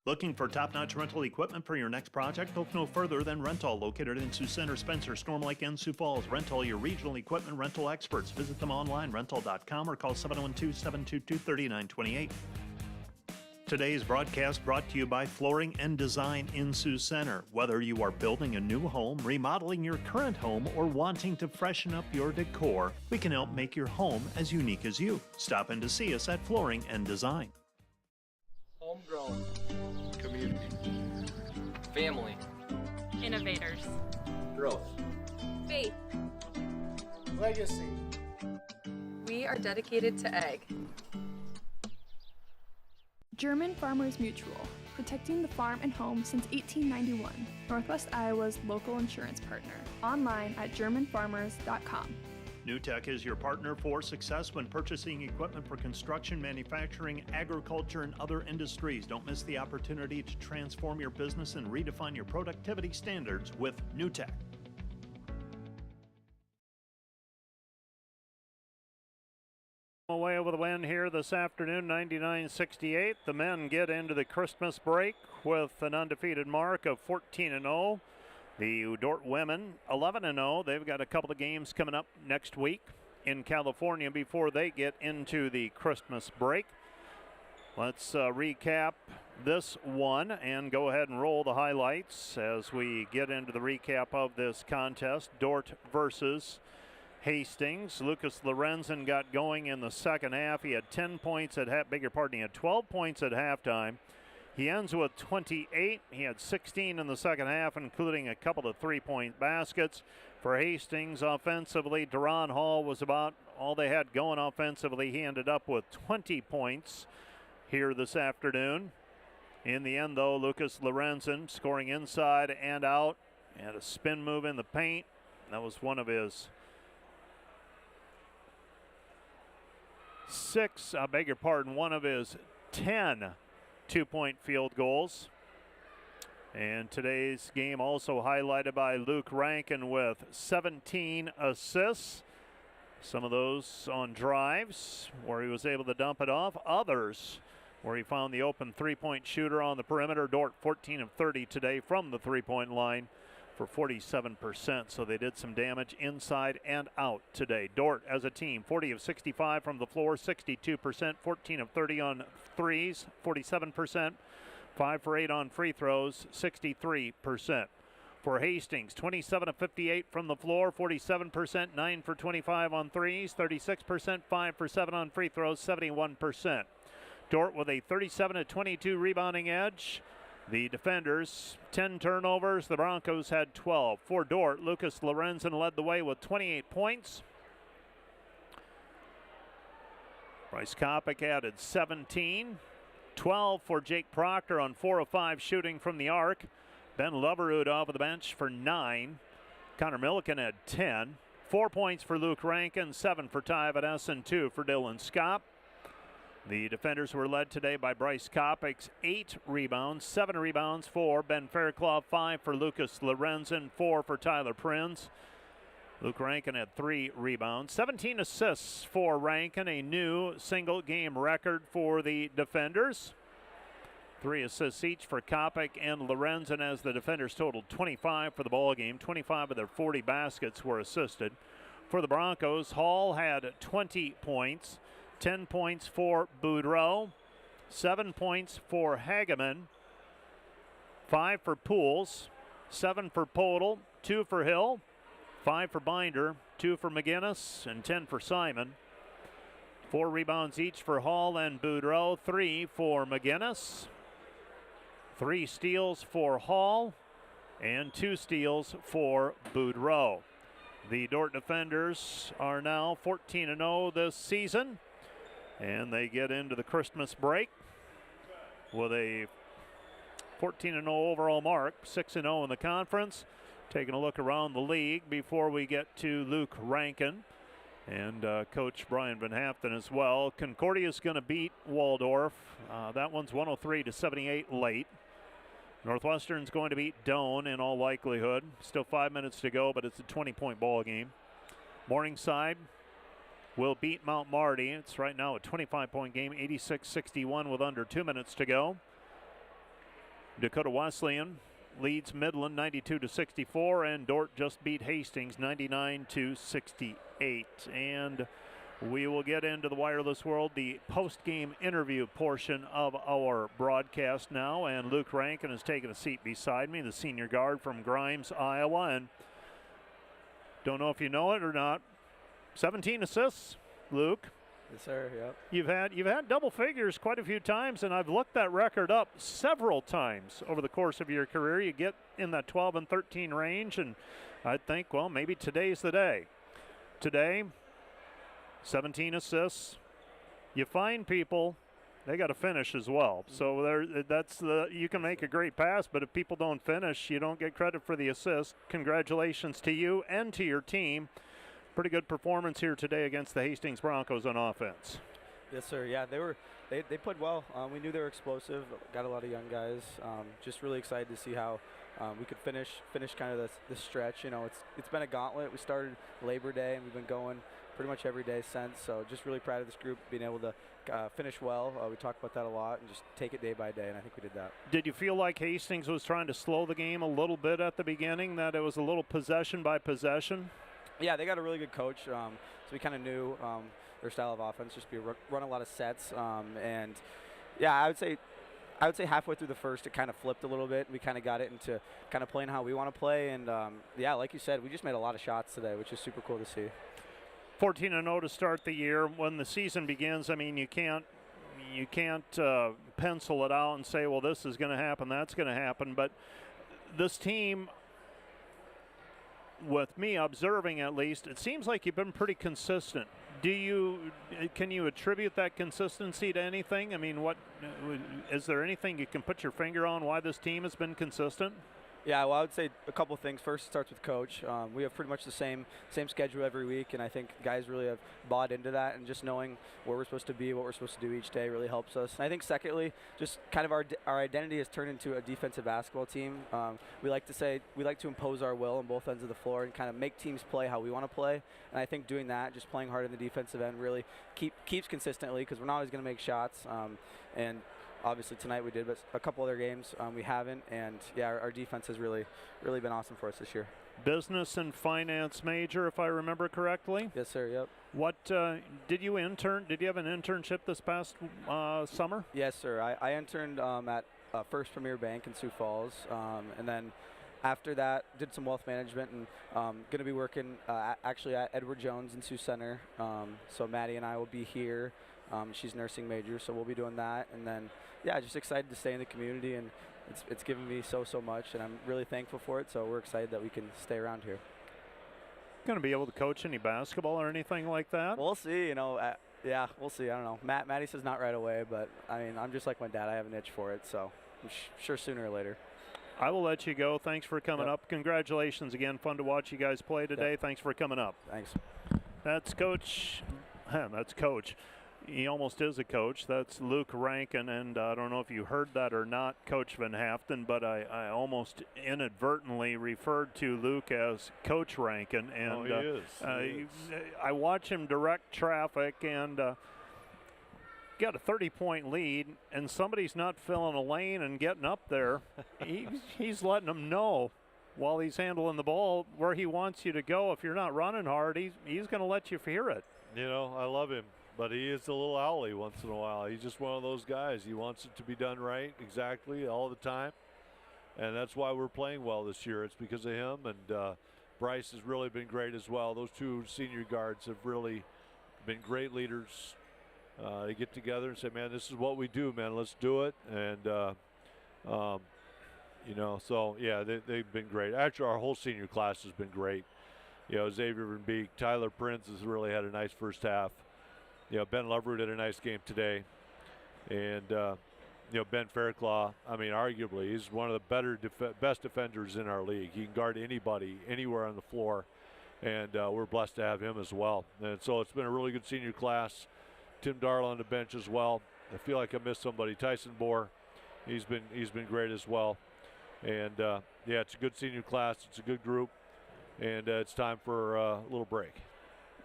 Looking for top-notch rental equipment for your next project? Look no further than Rental, located in Sioux Center, Spencer, Storm Lake, and Sioux Falls. Rental, your regional equipment rental experts. Visit them online, rental.com, or call 712-722-3928. Today's broadcast brought to you by Flooring and Design in Sioux Center. Whether you are building a new home, remodeling your current home, or wanting to freshen up your decor, we can help make your home as unique as you. Stop in to see us at Flooring and Design. Homegrown. Community. Family. Innovators. Growth. Faith. Legacy. We are dedicated to ag. German Farmers Mutual, protecting the farm and home since 1891. Northwest Iowa's local insurance partner. Online at germanfarmers.com. NewTek is your partner for success when purchasing equipment for construction, manufacturing, agriculture, and other industries. Don't miss the opportunity to transform your business and redefine your productivity standards with NewTek. Away with a win here this afternoon, 99-68. The men get into the Christmas break with an undefeated mark of 14-0. The Dordt women, 11-0. They've got a couple of games coming up next week in California before they get into the Christmas break. Let's recap this one and go ahead and roll the highlights as we get into the recap of this contest. Dordt versus Hastings. Lucas Lorenzen got going in the second half. He had 10 points at he had 12 points at halftime. He ends with 28. He had 16 in the second half, including a couple of three-point baskets. For Hastings offensively, Deron Hall was about all they had going offensively. He ended up with 20 points here this afternoon. In the end, though, Lucas Lorenzen scoring inside and out, and a spin move in the paint. That was one of his one of his 10 two-point field goals. And today's game also highlighted by Luke Rankin with 17 assists. Some of those on drives where he was able to dump it off. Others where he found the open three-point shooter on the perimeter. Dordt 14 of 30 today from the three-point line for 47%. So they did some damage inside and out today. Dordt as a team, 40 of 65 from the floor, 62%, 14 of 30 on threes, 47%, 5 for 8 on free throws, 63%. For Hastings, 27 of 58 from the floor, 47%, 9 for 25 on threes, 36%, 5 for 7 on free throws, 71%. Dordt with a 37 to 22 rebounding edge. The defenders, 10 turnovers. The Broncos had 12. For Dordt, Lucas Lorenzen led the way with 28 points. Bryce Kopic added 17. 12 for Jake Proctor on 4 of 5 shooting from the arc. Ben Loverud off of the bench for 9. Connor Milliken had 10. 4 points for Luke Rankin, 7 for Ty Vanessa, and 2 for Dylan Scott. The defenders were led today by Bryce Kopic's 8 rebounds, 7 rebounds for Ben Fairclough, 5 for Lucas Lorenzen, 4 for Tyler Prinz. Luke Rankin had 3 rebounds, 17 assists for Rankin, a new single game record for the defenders. 3 assists each for Kopic and Lorenzen as the defenders totaled 25 for the ball game. 25 of their 40 baskets were assisted. For the Broncos, Hall had 20 points. 10 points for Boudreau, 7 points for Hageman, 5 for Pools, 7 for Podol, 2 for Hill, 5 for Binder, 2 for McGinnis, and 10 for Simon. 4 rebounds each for Hall and Boudreau, 3 for McGinnis, 3 steals for Hall, and 2 steals for Boudreau. The Dordt defenders are now 14-0 this season. And they get into the Christmas break with a 14-0 overall mark, 6-0 in the conference. Taking a look around the league before we get to Luke Rankin and Coach Brian Van Haften as well. Concordia is going to beat Waldorf. That one's 103-78 late. Northwestern's going to beat Doane in all likelihood. Still 5 minutes to go, but it's a 20-point ball game. Morningside will beat Mount Marty. It's right now a 25-point game, 86-61 with under 2 minutes to go. Dakota Wesleyan leads Midland 92-64, and Dordt just beat Hastings 99-68. And we will get into the wireless world, the post-game interview portion of our broadcast now. And Luke Rankin has taken a seat beside me, the senior guard from Grimes, Iowa. And don't know if you know it or not, 17 assists, Luke. Yes, sir. Yep. You've had double figures quite a few times, and I've looked that record up several times over the course of your career. You get in that 12 and 13 range, and I think, well, maybe today's the day. Today, 17 assists. You find people, they got to finish as well. So you can make a great pass, but if people don't finish, you don't get credit for the assist. Congratulations to you and to your team. Pretty good performance here today against the Hastings Broncos on offense. Yes, sir. Yeah, they played well. We knew they were explosive. Got a lot of young guys. Just really excited to see how we could finish kind of this stretch. You know, it's been a gauntlet. We started Labor Day and we've been going pretty much every day since. So just really proud of this group being able to finish well. We talked about that a lot and just take it day by day, and I think we did that. Did you feel like Hastings was trying to slow the game a little bit at the beginning? That it was a little possession by possession? Yeah, they got a really good coach, so we kind of knew their style of offense, just run a lot of sets, and yeah, I would say halfway through the first, it kind of flipped a little bit. We kind of got it into kind of playing how we want to play, and yeah, like you said, we just made a lot of shots today, which is super cool to see. 14-0 to start the year. When the season begins, I mean, you can't pencil it out and say, well, this is going to happen, that's going to happen. But this team, with me observing at least, it seems like you've been pretty consistent. Can you attribute that consistency to anything? I mean, is there anything you can put your finger on why this team has been consistent? Yeah, well, I would say a couple things. First, it starts with coach. We have pretty much the same schedule every week, and I think guys really have bought into that, and just knowing where we're supposed to be, what we're supposed to do each day really helps us. And I think secondly, just kind of our identity has turned into a defensive basketball team. We like to impose our will on both ends of the floor and kind of make teams play how we want to play. And I think doing that, just playing hard in the defensive end, really keeps consistently, because we're not always going to make shots. And obviously tonight we did, but a couple other games we haven't. And yeah, our defense has really been awesome for us this year. Business and finance major, if I remember correctly. Yes, sir. Yep. What did you have an internship this past summer? Yes, sir. I interned at First Premier Bank in Sioux Falls, and then after that did some wealth management, and going to be working actually at Edward Jones in Sioux Center. So Maddie and I will be here. She's nursing major, so we'll be doing that. And then, yeah, just excited to stay in the community, and it's given me so much, and I'm really thankful for it. So we're excited that we can stay around here. Going to be able to coach any basketball or anything like that? We'll see. Yeah, we'll see. I don't know. Maddie says not right away, but I mean, I'm just like my dad. I have an itch for it, so I'm sure sooner or later. I will let you go. Thanks for coming up. Congratulations again. Fun to watch you guys play today. Yep. Thanks for coming up. Thanks. That's Coach. That's Coach. He almost is a coach. That's Luke Rankin, and I don't know if you heard that or not, Coach Van Haften, but I almost inadvertently referred to Luke as Coach Rankin. And he is. I watch him direct traffic, and got a 30-point lead, and somebody's not filling a lane and getting up there. He's letting them know while he's handling the ball where he wants you to go. If you're not running hard, he's going to let you hear it. You know, I love him. But he is a little owly once in a while. He's just one of those guys. He wants it to be done right, exactly, all the time. And that's why we're playing well this year. It's because of him. And Bryce has really been great as well. Those two senior guards have really been great leaders. They get together and say, man, this is what we do, man. Let's do it. And, you know, so, yeah, they've been great. Actually, our whole senior class has been great. You know, Xavier Van Beek, Tyler Prince has really had a nice first half. You know, Ben Loveroot had a nice game today. And, you know, Ben Fairclaw, I mean, arguably, he's one of the best defenders in our league. He can guard anybody, anywhere on the floor. And we're blessed to have him as well. And so it's been a really good senior class. Tim Darla on the bench as well. I feel like I missed somebody. Tyson Bohr, he's been great as well. And, yeah, it's a good senior class. It's a good group. And it's time for a little break.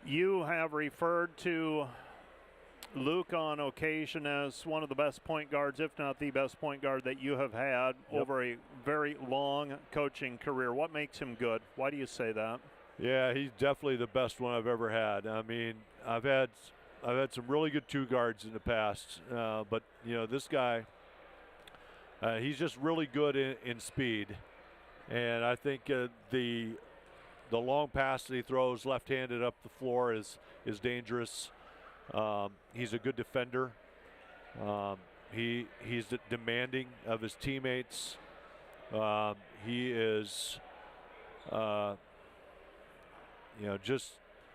You have referred to Luke on occasion as one of the best point guards, if not the best point guard that you have had over a very long coaching career. What makes him good? Why do you say that? Yeah, he's definitely the best one I've ever had. I mean, I've had some really good two guards in the past, but you know, this guy, he's just really good in speed, and I think the long pass that he throws left-handed up the floor is dangerous. He's a good defender. He's demanding of his teammates. He is, you know, just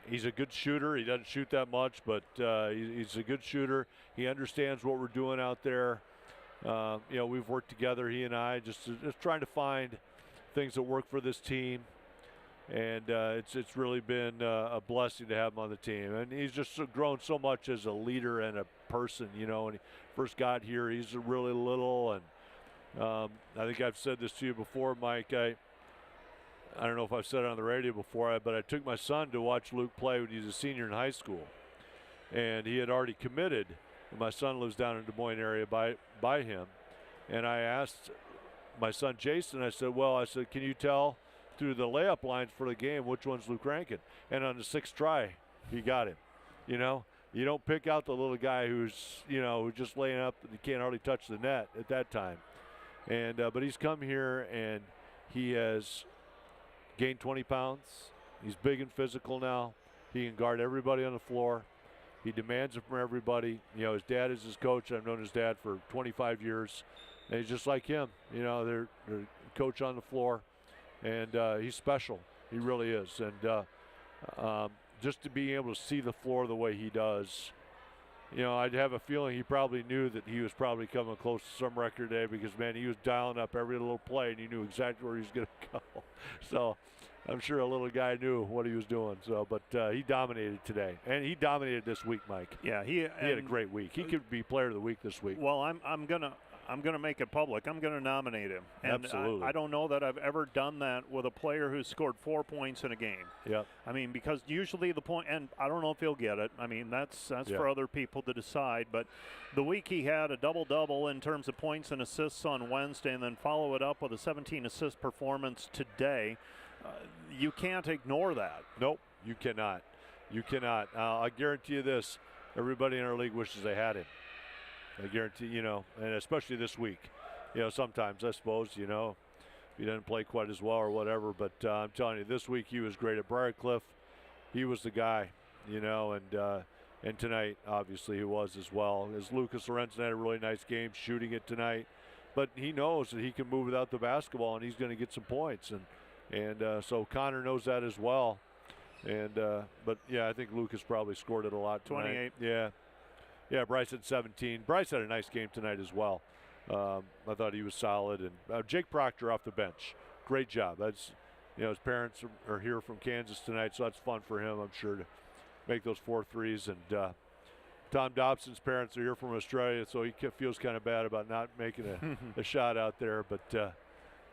he's a good shooter. He doesn't shoot that much, but he's a good shooter. He understands what we're doing out there. You know, we've worked together, he and I, just trying to find things that work for this team. And it's really been a blessing to have him on the team. And he's just grown so much as a leader and a person, you know. When he first got here, he's really little. And I think I've said this to you before, Mike. I don't know if I've said it on the radio before, but I took my son to watch Luke play when he was a senior in high school. And he had already committed. And my son lives down in Des Moines area by him. And I asked my son, Jason, I said, can you tell through the layup lines for the game which one's Luke Rankin? And on the sixth try, he got him. You know, you don't pick out the little guy who's just laying up and he can't hardly touch the net at that time. And but he's come here and he has gained 20 pounds. He's big and physical now. He can guard everybody on the floor. He demands it from everybody. His dad is his coach. I've known his dad for 25 years. And he's just like him. They're coach on the floor. And he's special. He really is. And just to be able to see the floor the way he does, I'd have a feeling he probably knew that he was probably coming close to some record today because, man, he was dialing up every little play and he knew exactly where he was going to go. So I'm sure a little guy knew what he was doing. So, but he dominated today, and he dominated this week, Mike. Yeah, he had a great week. He could be player of the week this week. Well, I'm gonna make it public. I'm gonna nominate him. And Absolutely. I don't know that I've ever done that with a player who's scored 4 points in a game. Yeah. I mean, because usually the point, and I don't know if he'll get it. I mean, that's for other people to decide. But the week he had a double-double in terms of points and assists on Wednesday, and then follow it up with a 17-assist performance today. You can't ignore that. Nope, you cannot. You cannot. I guarantee you this: everybody in our league wishes they had him. I guarantee, and especially this week. Sometimes I suppose, he didn't play quite as well or whatever. But I'm telling you, this week he was great at Briarcliff. He was the guy, and tonight obviously he was as well. As Lucas Lorenzen had a really nice game shooting it tonight, but he knows that he can move without the basketball and he's going to get some points. And so Connor knows that as well. And but yeah, I think Lucas probably scored it a lot tonight. 28. Yeah, Bryce had 17. Bryce had a nice game tonight as well. I thought he was solid. And Jake Proctor off the bench, great job. That's his parents are here from Kansas tonight, so that's fun for him, I'm sure, to make those 4 threes. And Tom Dobson's parents are here from Australia, so he feels kind of bad about not making a shot out there, but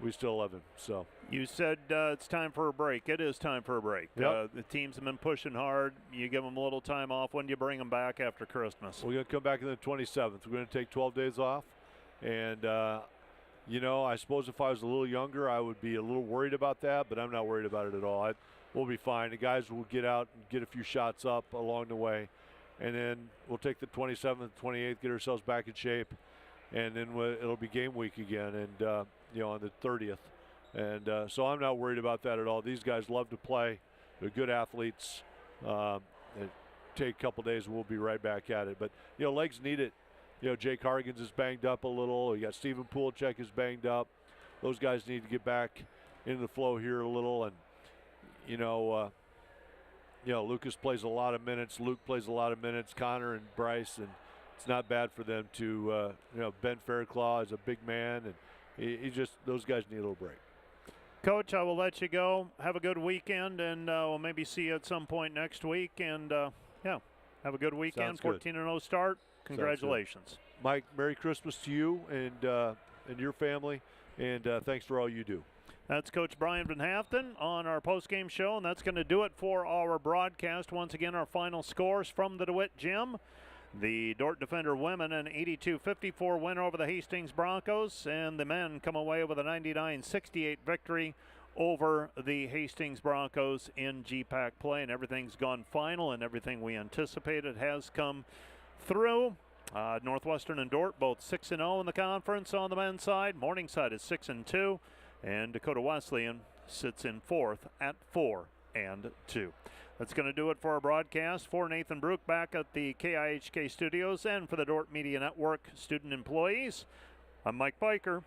we still love him. So you said it's time for a break. It is time for a break. Yep. The teams have been pushing hard. You give them a little time off. When do you bring them back after Christmas? We're going to come back on the 27th. We're going to take 12 days off. And, I suppose if I was a little younger, I would be a little worried about that, but I'm not worried about it at all. We'll be fine. The guys will get out and get a few shots up along the way. And then we'll take the 27th, 28th, get ourselves back in shape. And then it'll be game week again, and on the 30th. And so I'm not worried about that at all. These guys love to play. They're good athletes. And take a couple days, and we'll be right back at it. But, legs need it. Jake Hargens is banged up a little. You got Stephen Poolchek is banged up. Those guys need to get back into the flow here a little. And, Lucas plays a lot of minutes. Luke plays a lot of minutes. Connor and Bryce, and it's not bad for them to, Ben Fairclaw is a big man, and he just, those guys need a little break. Coach, I will let you go. Have a good weekend, and we'll maybe see you at some point next week. And, have a good weekend. 14-0 start. Congratulations. Mike, Merry Christmas to you and your family, and thanks for all you do. That's Coach Brian Van Haften on our postgame show, and that's going to do it for our broadcast. Once again, our final scores from the DeWitt Gym. The Dordt Defender women an 82-54 win over the Hastings Broncos, and the men come away with a 99-68 victory over the Hastings Broncos in GPAC play, and everything's gone final, and everything we anticipated has come through. Northwestern and Dordt both 6-0 in the conference on the men's side. Morningside is 6-2, and Dakota Wesleyan sits in 4th at 4-2. That's going to do it for our broadcast. For Nathan Brook back at the KIHK studios and for the Dordt Media Network student employees, I'm Mike Biker.